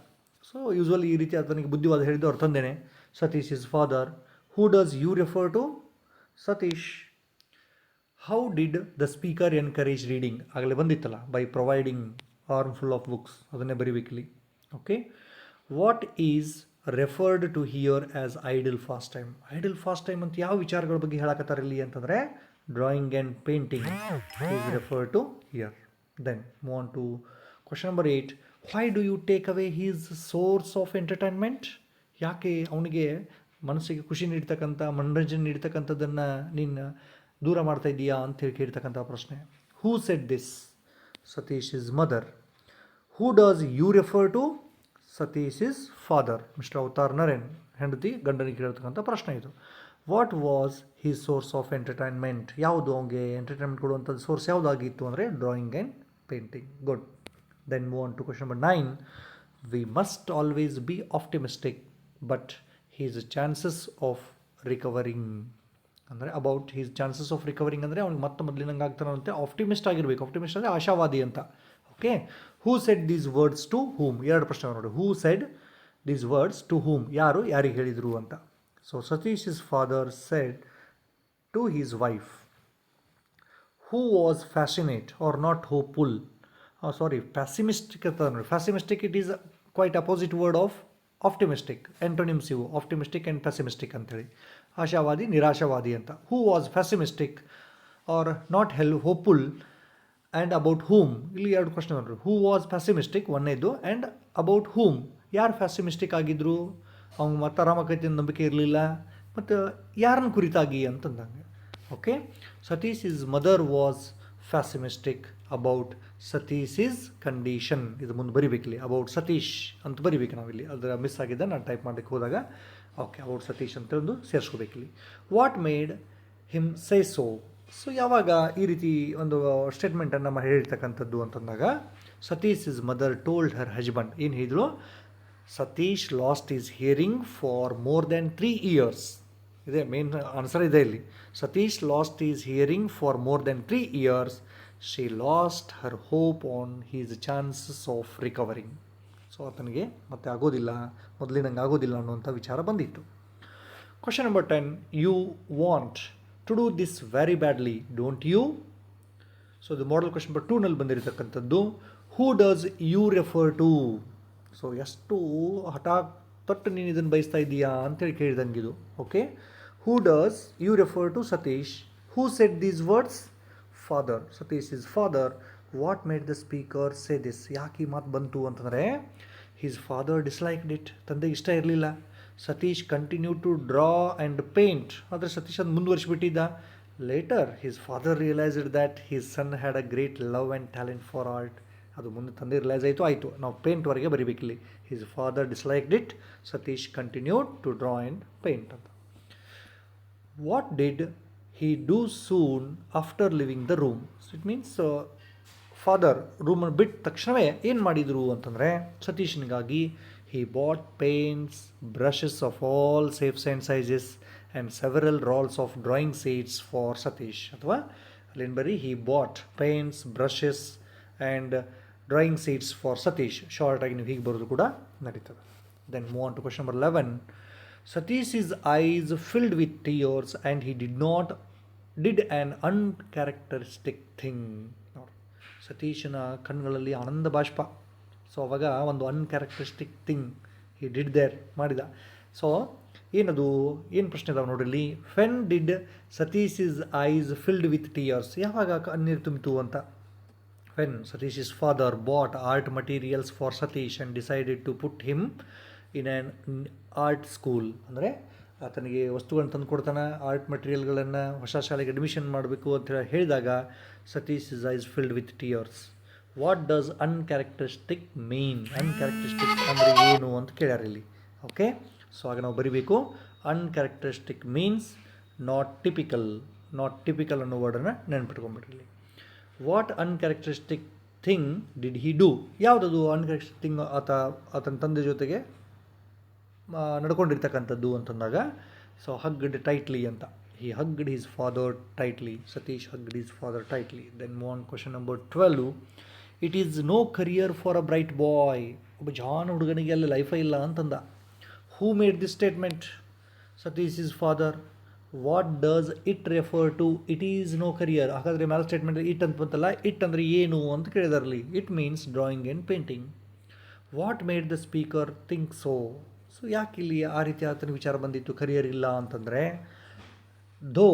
ಸೊ ಯೂಶ್ವಲಿ ಈ ರೀತಿ ಆತನಿಗೆ ಬುದ್ಧಿವಾದ ಹೇಳಿದ್ದು ಅವ್ರ ತಂದೆನೇ. Satish is father. Who does you refer to? Satish. How did the speaker encourage reading? ಆಗಲೇ ಬಂದಿತ್ತಲ್ಲ, by providing armful of books. ಅದನ್ನೇ ಬರಿಬೇಕಿಲ್ಲಿ. Okay. What is referred to here as idle fast time? Idle fast time ಅಂತ ಯಾವ ವಿಚಾರಗಳ ಬಗ್ಗೆ ಹೇಳಕತ್ತಾರೆ ಇಲ್ಲಿ ಅಂತಂದರೆ, drawing and painting is referred to here. Then move on to question number 8. Why do you take away his source of entertainment? ಯಾಕೆ ಅವನಿಗೆ ಮನಸ್ಸಿಗೆ ಖುಷಿ ನೀಡ್ತಕ್ಕಂಥ, ಮನೋರಂಜನೆ ನೀಡ್ತಕ್ಕಂಥದ್ದನ್ನು ನೀನು ದೂರ ಮಾಡ್ತಾ ಇದ್ದೀಯಾ ಅಂತೇಳಿ ಕೇಳ್ತಕ್ಕಂಥ ಪ್ರಶ್ನೆ. Who said this? Satish's mother. Who does you refer to? Satish is father. Mister Avatar Narain ಹೆಂಡತಿ ಗಂಡನಿಗೆ ಕೇಳ್ತಕ್ಕಂಥ ಪ್ರಶ್ನೆ ಇದು. What was his source of entertainment? ಯಾವುದು ಅವನಿಗೆ ಎಂಟರ್ಟೈನ್ಮೆಂಟ್ ಕೊಡುವಂಥದ್ದು ಸೋರ್ಸ್ ಯಾವುದಾಗಿತ್ತು ಅಂದರೆ drawing and painting. Good. Then move on to question number 9. We must always be optimistic but his chances of recovering ಅಂದರೆ about his chances of recovering ಅಂದರೆ ಅವ್ನಿಗೆ ಮತ್ತೆ ಮೊದಲಿನಂಗೆ ಆಗ್ತಾನಂತೆ. ಆಪ್ಟಿಮಿಸ್ಟ್ ಆಗಿರಬೇಕು. ಆಪ್ಟಿಮಿಸ್ಟ್ ಅಂದರೆ ಆಶಾವಾದಿ ಅಂತ. Okay. Who said these words to whom? ಎರಡು ಪ್ರಶ್ನೆ ನೋಡಿ. Who said these words to whom? ಯಾರು ಯಾರಿಗೆ ಹೇಳಿದರು ಅಂತ. So Satish's father said to his wife. Who was fascinate or not hopeful? Pessimistic. Pessimistic, it is quite opposite word of optimistic. Antonyms ivu optimistic and pessimistic anteli. ಆಶಾವಾದಿ, ನಿರಾಶಾವಾದಿ ಅಂತ. Who was pessimistic or not hopeful and about whom? ಇಲ್ಲಿ ಎರಡು ಕ್ವಶನ್ ನೋಡ್ರಿ. Who was pessimistic ಒಂದೇದು, and about whom? ಯಾರು pessimistic ಆಗಿದ್ರು? ಅವ್ನು ಮತ್ತೆ ಆರಾಮಕೈತಿ ನಂಬಿಕೆ ಇರಲಿಲ್ಲ. ಮತ್ತು ಯಾರನ್ನ ಕುರಿತಾಗಿ ಅಂತಂದಂಗೆ. Okay. Satish's mother was pessimistic about Satish's condition. ಇದು ಮುಂದೆ ಬರಿಬೇಕಿಲ್ಲಿ. ಅಬೌಟ್ ಸತೀಶ್ ಅಂತ ಬರಿಬೇಕು ನಾವಿಲ್ಲಿ. ಅದರ ಮಿಸ್ ಆಗಿದೆ, ನಾನು ಟೈಪ್ ಮಾಡಲಿಕ್ಕೆ ಹೋದಾಗ. ಓಕೆ, ಅಬೌಟ್ ಸತೀಶ್ ಅಂತ ಒಂದು ಸೇರಿಸ್ಕೋಬೇಕಿಲ್ಲಿ. What made him say so? So ಯಾವಾಗ ಈ ರೀತಿ ಒಂದು ಸ್ಟೇಟ್ಮೆಂಟನ್ನು ಹೇಳಿರ್ತಕ್ಕಂಥದ್ದು ಅಂತಂದಾಗ, Satish's mother told her husband. ಏನು ಹೇಳಿದ್ರು? Satish lost his hearing for more than 3 years. ಇದೆ ಮೇನ್ ಆನ್ಸರ್ ಇದೆ ಇಲ್ಲಿ. Satish lost his hearing for more than 3 years. She lost her hope on his chances of recovering. So ಆತನಿಗೆ ಮತ್ತೆ ಆಗೋದಿಲ್ಲ, ಮೊದಲಿನಂಗೆ ಆಗೋದಿಲ್ಲ ಅನ್ನುವಂಥ ವಿಚಾರ ಬಂದಿತ್ತು. Question number 10. You want to do this very badly don't you? So ಇದು ಮಾಡಲ್ ಕ್ವಶನ್ ನಂಬರ್ 2ನಲ್ಲಿ ಬಂದಿರತಕ್ಕಂಥದ್ದು. Who does you refer to? So ಎಷ್ಟು ಹಠ ತೊಟ್ಟು ನೀನು ಇದನ್ನು ಬಯಸ್ತಾ ಇದ್ದೀಯಾ ಅಂತೇಳಿ ಕೇಳಿದಂಗಿದು. Okay. Who does you refer to? Satish. Who said these words? Father. Satish is father. What made the speaker say this? ಯಾಕೆ ಈ ಮಾತು ಬಂತು ಅಂತಂದರೆ, ಹಿಸ್ ಫಾದರ್ ಡಿಸ್ಲೈಕ್ಡ್ ಇಟ್. ತಂದೆಗೆ ಇಷ್ಟ ಇರಲಿಲ್ಲ. Satish continue to draw and paint. ಆದರೆ ಸತೀಶ್ ಅದು ಮುಂದುವರಿಸಿಬಿಟ್ಟಿದ್ದ. Later his father realised that his son had a great love and talent for art. ಅದು ಮುಂದೆ ತಂದೆ ರಿಯಲೈಸ್ ಆಯಿತು ನಾವು ಪೇಂಟ್ವರೆಗೆ ಬರಿಬೇಕಿಲ್ಲಿ. His father disliked it. Satish continued to draw and paint ಅಂತ. What did he do soon after leaving the room? So it means father ರೂಮನ್ನು ಬಿಟ್ಟ ತಕ್ಷಣವೇ ಏನು ಮಾಡಿದರು ಅಂತಂದರೆ ಸತೀಶ್ನಿಗಾಗಿ he bought paints, brushes of all shapes and sizes and several rolls of drawing sheets for Satish. ಅಥವಾ ಅಲ್ಲೇನು ಬರೀ he bought paints, brushes and drawing sheets for Satish. ಶಾರ್ಟಾಗಿ ನೀವು ಹೀಗೆ ಬರೋದು ಕೂಡ ನಡೀತದೆ. Then move on to question number 11. Satish's eyes filled with tears and he did an uncharacteristic thing. ನೋಡಿ, ಸತೀಶನ ಕಣ್ಣುಗಳಲ್ಲಿ ಆನಂದ ಬಾಷ್ಪ. ಸೊ ಅವಾಗ ಒಂದು uncharacteristic thing he did there ಮಾಡಿದ. ಸೊ ಏನದು, ಏನು ಪ್ರಶ್ನೆ ಇದಾವೆ ನೋಡ್ರಿ. When did Satish's eyes filled with tears, ಯಾವಾಗ ಕಣ್ಣೀರು ತುಂಬಿತು ಅಂತ. When Satish is father bought art materials for Satish and decided to put him in an art school. ಅಂದರೆ ಆತನಿಗೆ ವಸ್ತುಗಳನ್ನು ತಂದು ಕೊಡ್ತಾನೆ, ಆರ್ಟ್ ಮಟೀರಿಯಲ್ಗಳನ್ನು ಹೊಸ ಶಾಲೆಗೆ ಅಡ್ಮಿಷನ್ ಮಾಡಬೇಕು ಅಂತ ಹೇಳಿದಾಗ Satish's eyes filled with tears. What does uncharacteristic mean? Uncharacteristic ಅಂದರೆ ಏನು ಅಂತ ಕೇಳ್ಯಾರ ಇಲ್ಲಿ. ಓಕೆ, ಸೊ ಆಗ ನಾವು ಬರಿಬೇಕು ಅನ್ಕ್ಯಾರೆಕ್ಟರಿಸ್ಟಿಕ್ ಮೀನ್ಸ್ ನಾಟ್ ಟಿಪಿಕಲ್ ಅನ್ನೋ ವರ್ಡನ್ನು ನೆನ್ಪಿಟ್ಕೊಂಡ್ಬಿಡ್ರಿ ಇಲ್ಲಿ. What uncharacteristic thing did he do? ಯಾವುದದು ಅನ್ಕ್ಯಾರೆಕ್ಟರಿಸ್ಟಿಕ್ ಥಿಂಗ್ ಆತನ ತಂದೆ ಜೊತೆಗೆ ನಡ್ಕೊಂಡಿರ್ತಕ್ಕಂಥದ್ದು ಅಂತಂದಾಗ, ಸೊ ಹಗ್ಗಡ್ ಟೈಟ್ಲಿ ಅಂತ. He hugged his father tightly. Satish hugged his father tightly. Then move on question number 12. It is no career for a bright boy. ಒಬ್ಬ ಜಾನ್ ಹುಡುಗನಿಗೆ ಅಲ್ಲಿ ಲೈಫೇ ಇಲ್ಲ ಅಂತಂದ. Who made this statement? Satish is father. What does it refer to? It is no career. ಹಾಗಾದರೆ ಮ್ಯಾಲ್ ಸ್ಟೇಟ್ಮೆಂಟ್ ಇಟ್ ಅಂತ ಬಂತಲ್ಲ, ಇಟ್ ಅಂದರೆ ಏನು ಅಂತ ಕೇಳಿದಾರಲ್ಲಿ. It means drawing and painting. What made the speaker think so? So ಯಾಕೆ ಇಲ್ಲಿ ಆ ರೀತಿ ಆತನ ವಿಚಾರ ಬಂದಿತ್ತು ಕರಿಯರ್ ಇಲ್ಲ ಅಂತಂದರೆ, though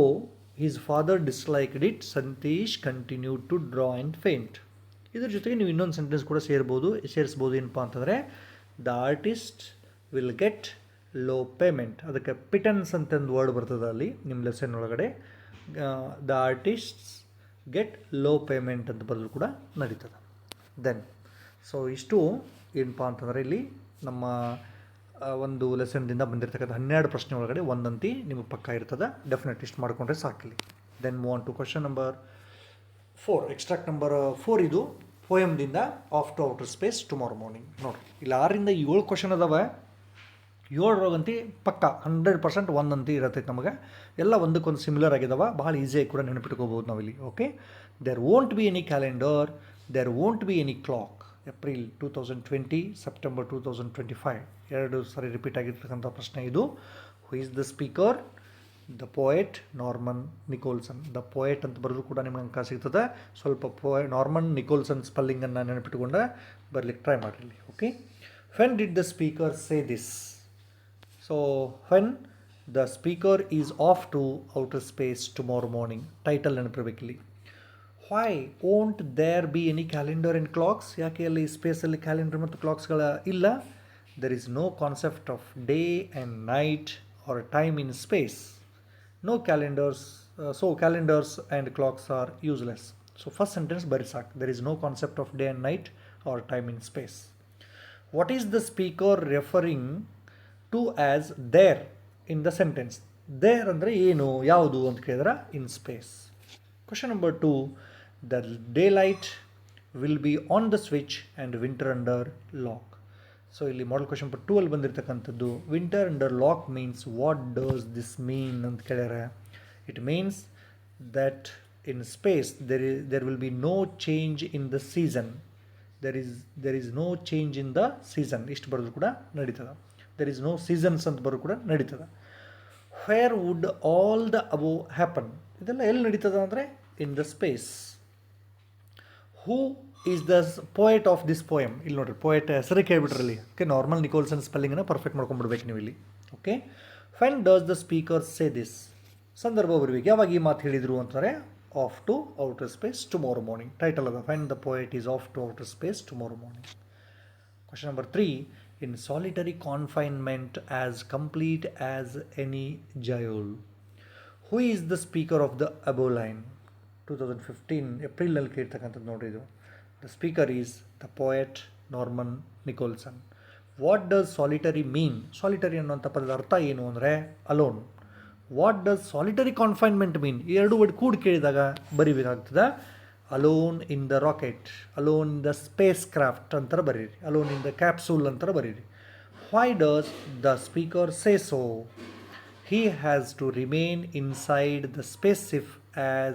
his father disliked it Satish continued to draw and paint. ಇದ್ರ ಜೊತೆಗೆ ನೀವು ಇನ್ನೊಂದು ಸೆಂಟೆನ್ಸ್ ಕೂಡ ಸೇರಿಸ್ಬೋದು. ಏನಪ್ಪ ಅಂತಂದರೆ, the artist will get low payment. ಅದಕ್ಕೆ ಪಿಟನ್ಸ್ ಅಂತಂದು ವರ್ಡ್ ಬರ್ತದೆ ಅಲ್ಲಿ ನಿಮ್ಮ ಲೆಸನ್ ಒಳಗಡೆ. The artists get low payment ಅಂತ ಬರೆದ್ರು ಕೂಡ ನಡೀತದೆ. ದೆನ್ ಸೊ ಇಷ್ಟು ಏನಪ್ಪ ಅಂತಂದರೆ ಇಲ್ಲಿ ನಮ್ಮ ಒಂದು ಲೆಸನ್ದಿಂದ ಬಂದಿರತಕ್ಕಂಥ 12 ಪ್ರಶ್ನೆ ಒಳಗಡೆ ಒಂದಂತಿ ನಿಮಗೆ ಪಕ್ಕ ಇರ್ತದೆ. ಡೆಫಿನೆಟ್ ಇಷ್ಟು ಮಾಡಿಕೊಂಡ್ರೆ ಸಾಕಿಲ್ಲಿ. Then move on to question number 4. Extract number 4 ಇದು ಪೋಯಮ್ದಿಂದ off to outer space tomorrow morning. ನೋಡಿರಿ, ಇಲ್ಲಿ 6ರಿಂದ 7 ಕ್ವಶನ್ ಅದಾವೆ. 7ರೊಳಗಂತಿ ಪಕ್ಕ 100% ಒಂದಂತಿ ಇರತ್ತೈತೆ ನಮಗೆ. ಎಲ್ಲ ಒಂದಕ್ಕೊಂದು ಸಿಮಿಲರ್ ಆಗಿದಾವೆ. ಭಾಳ ಈಸಿಯಾಗಿ ಕೂಡ ನೆನಪಿಟ್ಕೋಬೋದು ನಾವಿಲ್ಲಿ. Okay, there won't be any calendar, there won't be any clock. April 2020, September 2025 2 ಸಾರಿ ರಿಪೀಟ್ ಆಗಿರ್ತಕ್ಕಂಥ ಪ್ರಶ್ನೆ ಇದು. Who is the speaker? The poet Norman Nicholson. The poet ಅಂತ ಬರೆದು ಕೂಡ ನಿಮ್ಗೆ ಅಂಕ ಸಿಗ್ತದೆ. ಸ್ವಲ್ಪ ನಾರ್ಮನ್ ನಿಕೋಲ್ಸನ್ ಸ್ಪೆಲ್ಲಿಂಗನ್ನು ನೆನಪಿಟ್ಕೊಂಡೆ ಬರಲಿಕ್ಕೆ ಟ್ರೈ ಮಾಡಿರಲಿ. Okay, when did the speaker say this? So when the speaker is off to outer space tomorrow morning. Title ನೆನಪಿರಬೇಕಿಲ್ಲಿ. Why won't there be any calendar and clocks? ಯಾಕೆ ಅಲ್ಲಿ ಸ್ಪೇಸಲ್ಲಿ ಕ್ಯಾಲೆಂಡರ್ ಮತ್ತು ಕ್ಲಾಕ್ಸ್ಗಳ ಇಲ್ಲ? There is no concept of day and night or time in space. No calendars, so calendars and clocks are useless. So first sentence ಬರೀ ಸಾಕು. There is no concept of day and night or time in space. What is the speaker referring to as there in the sentence? There ಅಂದರೆ ಏನು, ಯಾವುದು ಅಂತ ಕೇಳಿದ್ರೆ in space. Question number 2. The daylight will be on the switch and winter under lock. So ಇಲ್ಲಿ ಮಾಡಲ್ ಕ್ವಶನ್ ನಂಬರ್ 2 ಅಲ್ಲಿ ಬಂದಿರತಕ್ಕಂಥದ್ದು winter under lock means what does this mean ಅಂತ ಕೇಳ್ಯಾರ. It means that in space there will be no change in the season. there is no change in the season. ಇಷ್ಟು ಬರೋದು ಕೂಡ ನಡೀತದೆ. there is no seasons ಅಂತ ಬರೋದು ಕೂಡ ನಡೀತದೆ. where would all the above happen? ಇದೆಲ್ಲ ಎಲ್ಲಿ ನಡೀತದೆ ಅಂದರೆ in the space. Who is the poet of this poem? ಇಲ್ಲಿ ನೋಡಿರಿ, ಪೋಯೆಟ್ ಹೆಸರೇ ಕೇಳಿಬಿಟ್ರಲ್ಲಿ. ಓಕೆ, ನಾರ್ಮಲ್ ನಿಕೋಲ್ಸನ್ ಸ್ಪೆಲ್ಲಿಂಗನ್ನು ಪರ್ಫೆಕ್ಟ್ ಮಾಡ್ಕೊಂಡ್ಬಿಡ್ಬೇಕು ನೀವು ಇಲ್ಲಿ. Okay, when does the speaker say this? ಸಂದರ್ಭ ಬರಬೇಕು. ಯಾವಾಗ ಈ ಮಾತು ಹೇಳಿದರು ಅಂತಾರೆ? Off to outer space tomorrow morning. Title ಅದ when the poet is off to outer space tomorrow morning. Question number 3. in solitary confinement as complete as any jail. Who is the speaker of the above line? 2015 ಏಪ್ರಿಲಲ್ಲಿ ಕೇಳ್ತಕ್ಕಂಥದ್ದು ನೋಡ್ರಿ ಇದು. The speaker is the poet Norman Nicholson. What does solitary mean? Solitary ಅನ್ನುವಂಥ ಪದದ ಅರ್ಥ ಏನು ಅಂದರೆ alone. What does solitary confinement mean? ಈ ಎರಡು ವರ್ಡ್ ಕೂಡ ಕೇಳಿದಾಗ ಬರಿಬೇಕಾಗ್ತದೆ. Alone in the rocket, alone in the spacecraft ಅಂತಾರೆ ಬರೀರಿ, ಅಲೋನ್ ಇನ್ ದ ಕ್ಯಾಪ್ಸೂಲ್ ಅಂತಾರೆ ಬರೀರಿ. Why does the speaker say so? He has to remain inside the spaceship as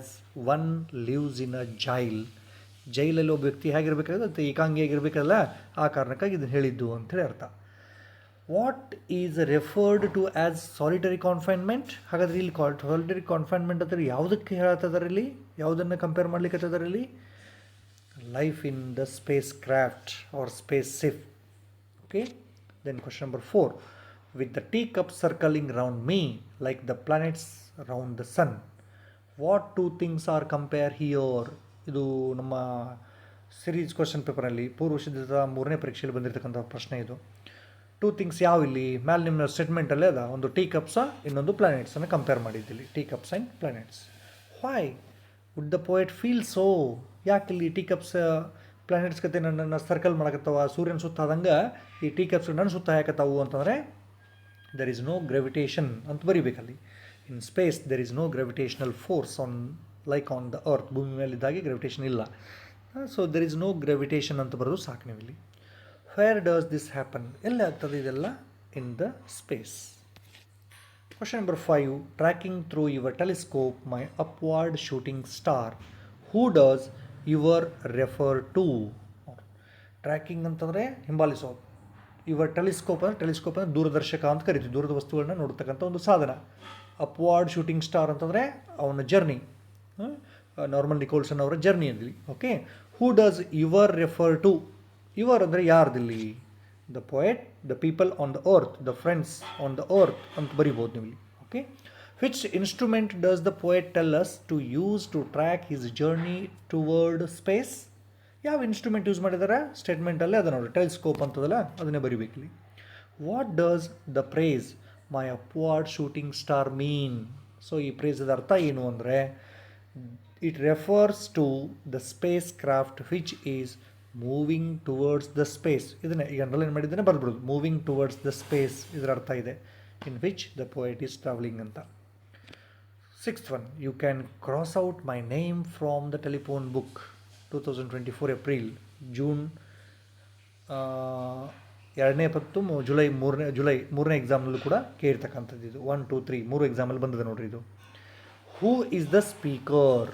one lives in a jail. ಜೈಲಲ್ಲಿ ಒಬ್ಬ ವ್ಯಕ್ತಿ ಹೇಗಿರಬೇಕಾಗುತ್ತೆ, ಏಕಾಂಗಿಯಾಗಿರಬೇಕಲ್ಲ, ಆ ಕಾರಣಕ್ಕಾಗಿ ಇದನ್ನು ಹೇಳಿದ್ದು ಅಂಥೇಳಿ ಅರ್ಥ. What is referred to as solitary confinement? ಹಾಗಾದರೆ ಇಲ್ಲಿ ಸಾಲಿಟರಿ ಕಾನ್ಫೈನ್ಮೆಂಟ್ ಅಂದರೆ ಯಾವುದಕ್ಕೆ ಹೇಳತ್ತದಾರೆ ಇಲ್ಲಿ, ಯಾವುದನ್ನು ಕಂಪೇರ್ ಮಾಡ್ಲಿಕ್ಕೆ ಹತ್ತದಾರೆ ಇಲ್ಲಿ? Life in the spacecraft or spaceship. Okay, then question number 4. With the teacup circling round me like the planets round the sun, what two things are compared here? ಇದು ನಮ್ಮ ಸಿರೀಸ್ ಕ್ವಶನ್ ಪೇಪರಲ್ಲಿ ಪೂರ್ವ ಸಿದ್ಧತಾ 3ನೇ ಪರೀಕ್ಷೆಯಲ್ಲಿ ಬಂದಿರತಕ್ಕಂಥ ಪ್ರಶ್ನೆ ಇದು. ಟೂ ಥಿಂಗ್ಸ್ ಯಾವ ಇಲ್ಲಿ ಮ್ಯಾಲೆ ನಿಮ್ಮ ಸ್ಟೇಟ್ಮೆಂಟಲ್ಲೇ ಅದ, ಒಂದು ಟೀ ಕಪ್ಸ, ಇನ್ನೊಂದು ಪ್ಲಾನೆಟ್ಸನ್ನು ಕಂಪೇರ್ ಮಾಡಿದ್ದಿಲ್ಲಿ, tea cups and planets. Why would the poet feel so? ಯಾಕೆ ಇಲ್ಲಿ ಟೀ ಕಪ್ಸ್ ಪ್ಲಾನೆಟ್ಸ್ ಕತೆ ನನ್ನ ಸರ್ಕಲ್ ಮಾಡಕತ್ತಾವ, ಸೂರ್ಯನ ಸುತ್ತ ಆದಂಗೆ ಈ ಟೀ ಕಪ್ಸ್ ನನ್ನ ಸುತ್ತ ಹಾಕತ್ತಾವು ಅಂತಂದರೆ there is no gravitation ಅಂತ ಬರಿಬೇಕಲ್ಲಿ. In space there is no gravitational force on like on the earth. ಭೂಮಿ ಮೇಲಿದ್ದಾಗೆ ಗ್ರಾವಿಟೇಷನ್ ಇಲ್ಲ, so there is no gravitation ಅಂತ ಬರೋದು ಸಾಕು ನೀವು ಇಲ್ಲಿ. where does this happen? ಎಲ್ಲ ಆಗ್ತದೆ ಇದೆಲ್ಲ? in the space. Question number 5. Tracking through your telescope my upward shooting star, who does your refer to? Tracking ಅಂತಂದರೆ ಹಿಂಬಾಲಿಸೋದು. ಇವ ಟೆಲಿಸ್ಕೋಪ್ ಅಂದರೆ ದೂರದರ್ಶಕ ಅಂತ ಕರಿತೀವಿ, ದೂರದ ವಸ್ತುಗಳನ್ನ ನೋಡ್ತಕ್ಕಂಥ ಒಂದು ಸಾಧನ. ಅಪ್ವಾರ್ಡ್ ಶೂಟಿಂಗ್ ಸ್ಟಾರ್ ಅಂತಂದರೆ ಅವನ ಜರ್ನಿ, ನಾರ್ಮನ್ ನಿಕೋಲ್ಸನ್ ಅವರ ಜರ್ನಿ ಅಂದ್ವಿ. Okay, who does your refer to? Your ಅಂದರೆ ಯಾರ್ದಿಲ್ಲಿ? The poet, the people on the earth, the friends on the earth ಅಂತ ಬರಿಬೋದು ನೀವು ಇಲ್ಲಿ. Okay, which instrument does the poet tell us to use to track his journey toward space? ಯಾವ ಇನ್ಸ್ಟ್ರೂಮೆಂಟ್ ಯೂಸ್ ಮಾಡಿದ್ದಾರೆ ಸ್ಟೇಟ್ಮೆಂಟಲ್ಲೇ ಅದ ನೋಡಿ, ಟೆಲಿಸ್ಕೋಪ್ ಅಂತದಲ್ಲ, ಅದನ್ನೇ ಬರಿಬೇಕಿಲ್ಲಿ. What does the phrase my upward shooting star mean? So ಈ ಪ್ರೇಸದ ಅರ್ಥ ಏನು ಅಂದರೆ, it refers to the spacecraft which is moving towards the space. ಇದನ್ನೇ ಈಗ ಅಂಡರ್ಲೈನ್ ಮಾಡಿದ್ದೇನೆ ಬರ್ಬಿಡೋದು, ಮೂವಿಂಗ್ ಟುವರ್ಡ್ಸ್ ದ ಸ್ಪೇಸ್ ಇದರ ಅರ್ಥ ಇದೆ, in which the poet is travelling ಅಂತ. 6th one. You can cross out my name from the telephone book. 2024 April, June 2ನೇ ಪತ್ತು, ಜುಲೈ 3ನೇ ಎಕ್ಸಾಮ್ನಲ್ಲೂ ಕೂಡ ಕೇಳಿರ್ತಕ್ಕಂಥದ್ದು ಇದು. 1, 2, 3 3 ಎಕ್ಸಾಮಲ್ಲಿ ಬಂದಿದೆ ನೋಡ್ರಿ ಇದು. Who is the speaker?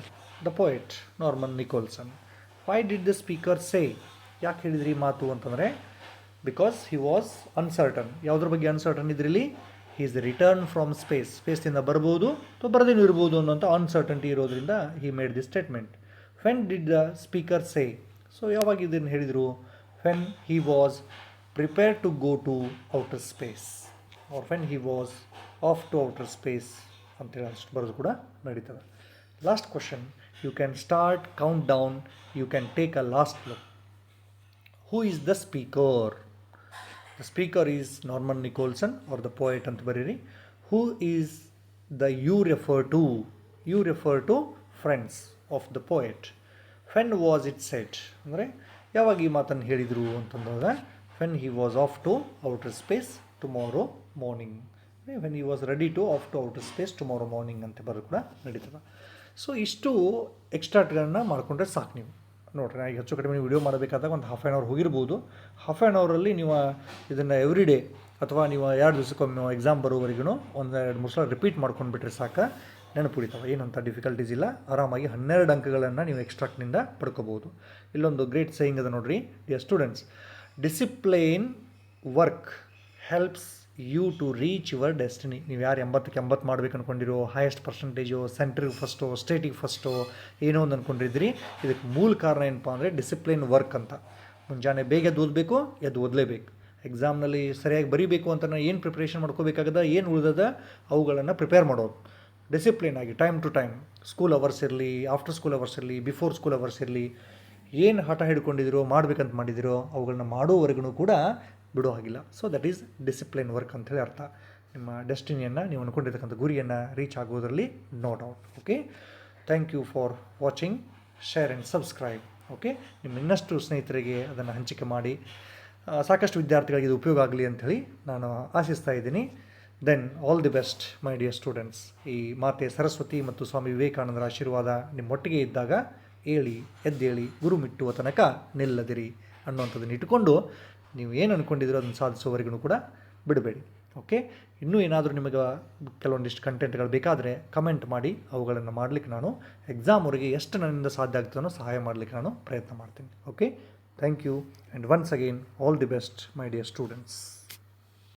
The poet Norman Nicholson. Y did the speaker ಸೇ? ಯಾಕೆ ಹೇಳಿದ್ರಿ ಮಾತು ಅಂತಂದರೆ, ಬಿಕಾಸ್ ಹಿ ವಾಸ್ ಅನ್ಸರ್ಟನ್. ಯಾವುದ್ರ ಬಗ್ಗೆ ಅನ್ಸರ್ಟನ್ ಇದ್ರಲ್ಲಿ? He is return from space, ಸ್ಪೇಸಿಂದ ಬರ್ಬೋದು ಅಥವಾ ಬರದೇನೂ ಇರ್ಬೋದು ಅನ್ನೋಂಥ ಅನ್ಸರ್ಟನ್ಟಿ ಇರೋದ್ರಿಂದ he made the statement. When did the speaker say? So ಯಾವಾಗ ಇದನ್ನು ಹೇಳಿದರು? When he was prepare to go to outer space, or when he was off to outer space ಅಂತೇಳಿ ಅಷ್ಟು ಬರೋದು ಕೂಡ ನಡೀತದೆ. Last question. You can start countdown, you can take a last look. Who is the speaker? The speaker is Norman Nicholson or the poet ಅಂತ ಬರೀರಿ. Who is the you refer to? You refer to friends of the poet. When was it said ಅಂದರೆ ಯಾವಾಗ ಈ ಮಾತನ್ನು ಹೇಳಿದರು ಅಂತಂದಾಗ, when he was off to outer space tomorrow morning. When he was ready to off to outer space tomorrow morning ಅಂತ ಬರೋದು ಕೂಡ ನಡೀತದೆ. ಸೊ ಇಷ್ಟು ಎಕ್ಸ್ಟ್ರಾಟ್ಗಳನ್ನ ಮಾಡಿಕೊಂಡ್ರೆ ಸಾಕು ನೀವು ನೋಡ್ರಿ. ಈಗ ಹೆಚ್ಚು ಕಡಿಮೆ ವಿಡಿಯೋ ಮಾಡಬೇಕಾದಾಗ ಒಂದು ಹಾಫ್ ಆ್ಯನ್ ಅವರ್ ಹೋಗಿರ್ಬೋದು. ಹಾಫ್ ಆ್ಯನ್ ಅವರಲ್ಲಿ ನೀವು ಇದನ್ನು ಎವ್ರಿ ಡೇ ಅಥವಾ ನೀವು 2 ದಿವಸಕ್ಕೊಮ್ಮೆ ಎಕ್ಸಾಮ್ ಬರೋವರೆಗೂ 1-2-3 ಸಲ ರಿಪೀಟ್ ಮಾಡ್ಕೊಂಡ್ಬಿಟ್ರೆ ಸಾಕು, ನೆನಪುಳಿತಾವೆ. ಏನಂತ ಡಿಫಿಕಲ್ಟೀಸ್ ಇಲ್ಲ. ಆರಾಮಾಗಿ 12 ಅಂಕಗಳನ್ನು ನೀವು ಎಕ್ಸ್ಟ್ರಾಕ್ಟ್ನಿಂದ ಪಡ್ಕೋಬೋದು. ಇಲ್ಲೊಂದು ಗ್ರೇಟ್ ಸೇಯಿಂಗ್ ಅದ ನೋಡ್ರಿ, dear students, discipline work helps you to reach your destiny. ನೀವು ಯಾರು 80ಕ್ಕೆ 80 ಮಾಡ್ಬೇಕು ಅಂದ್ಕೊಂಡಿರೋ, ಹೈಯೆಸ್ಟ್ ಪರ್ಸೆಂಟೇಜು, ಸೆಂಟ್ರಿಗೆ ಫಸ್ಟು, ಸ್ಟೇಟಿಗೆ ಫಸ್ಟು, ಏನೋ ಒಂದು ಅಂದ್ಕೊಂಡಿದ್ರಿ, ಇದಕ್ಕೆ ಮೂಲ ಕಾರಣ ಏನಪ್ಪ ಅಂದರೆ ಡಿಸಿಪ್ಲೈನ್ ವರ್ಕ್ ಅಂತ. ಮುಂಜಾನೆ ಬೇಗ ಎದ್ದು ಓದಬೇಕು, ಎದ್ದು ಓದಲೇಬೇಕು. ಎಕ್ಸಾಮ್ನಲ್ಲಿ ಸರಿಯಾಗಿ ಬರೀಬೇಕು ಅಂತ ಏನು ಪ್ರಿಪ್ರೇಷನ್ ಮಾಡ್ಕೋಬೇಕಾಗದ, ಏನು ಉಳಿದದ ಅವುಗಳನ್ನು ಪ್ರಿಪೇರ್ ಮಾಡೋದು ಡಿಸಿಪ್ಲಿನ್ ಆಗಿ, time to time. School hours ಇರಲಿ, ಆಫ್ಟರ್ ಸ್ಕೂಲ್ ಅವರ್ಸ್ ಇರಲಿ, ಬಿಫೋರ್ ಸ್ಕೂಲ್ ಅವರ್ಸ್ ಇರಲಿ, ಏನು ಹಠ ಹಿಡ್ಕೊಂಡಿದ್ದೀರೋ, ಮಾಡಬೇಕಂತ ಮಾಡಿದಿರೋ ಅವುಗಳನ್ನ ಮಾಡೋವರೆಗೂ ಕೂಡ ಬಿಡೋ ಹಾಗಿಲ್ಲ. So that is discipline work ಅಂಥೇಳಿ ಅರ್ಥ. ನಿಮ್ಮ ಡೆಸ್ಟಿನಿಯನ್ನು, ನೀವು ಅಂದ್ಕೊಂಡಿರ್ತಕ್ಕಂಥ ಗುರಿಯನ್ನು ರೀಚ್ ಆಗೋದರಲ್ಲಿ no doubt. Okay, thank you for watching, share and subscribe. Okay, ನಿಮ್ಮ ಇನ್ನಷ್ಟು ಸ್ನೇಹಿತರಿಗೆ ಅದನ್ನು ಹಂಚಿಕೆ ಮಾಡಿ, ಸಾಕಷ್ಟು ವಿದ್ಯಾರ್ಥಿಗಳಿಗೆ ಇದು ಉಪಯೋಗ ಆಗಲಿ ಅಂಥೇಳಿ ನಾನು ಆಶಿಸ್ತಾ ಇದ್ದೀನಿ. Then all the best my dear students. ಈ ಮಾತೆ ಸರಸ್ವತಿ ಮತ್ತು ಸ್ವಾಮಿ ವಿವೇಕಾನಂದರ ಆಶೀರ್ವಾದ ನಿಮ್ಮೊಟ್ಟಿಗೆ ಇದ್ದಾಗ ಏಳಿ ಎದ್ದೇಳಿ ಗುರು ಮುಟ್ಟುವ ತನಕ ನಿಲ್ಲದಿರಿ ಅನ್ನುವಂಥದ್ದನ್ನು ಇಟ್ಟುಕೊಂಡು ನೀವು ಏನು ಅಂದ್ಕೊಂಡಿದ್ದೀರೋ ಅದನ್ನು ಸಾಧಿಸೋವರೆಗೂ ಕೂಡ ಬಿಡಬೇಡಿ. ಓಕೆ, ಇನ್ನೂ ಏನಾದರೂ ನಿಮಗೆ ಕೆಲವೊಂದಿಷ್ಟು ಕಂಟೆಂಟ್ಗಳು ಬೇಕಾದರೆ ಕಮೆಂಟ್ ಮಾಡಿ, ಅವುಗಳನ್ನು ಮಾಡಲಿಕ್ಕೆ ನಾನು ಎಕ್ಸಾಮ್ವರೆಗೆ ಎಷ್ಟು ನನ್ನಿಂದ ಸಾಧ್ಯ ಆಗ್ತದೋ ಸಹಾಯ ಮಾಡಲಿಕ್ಕೆ ನಾನು ಪ್ರಯತ್ನ ಮಾಡ್ತೀನಿ. Okay, thank you and once again all the best my dear students.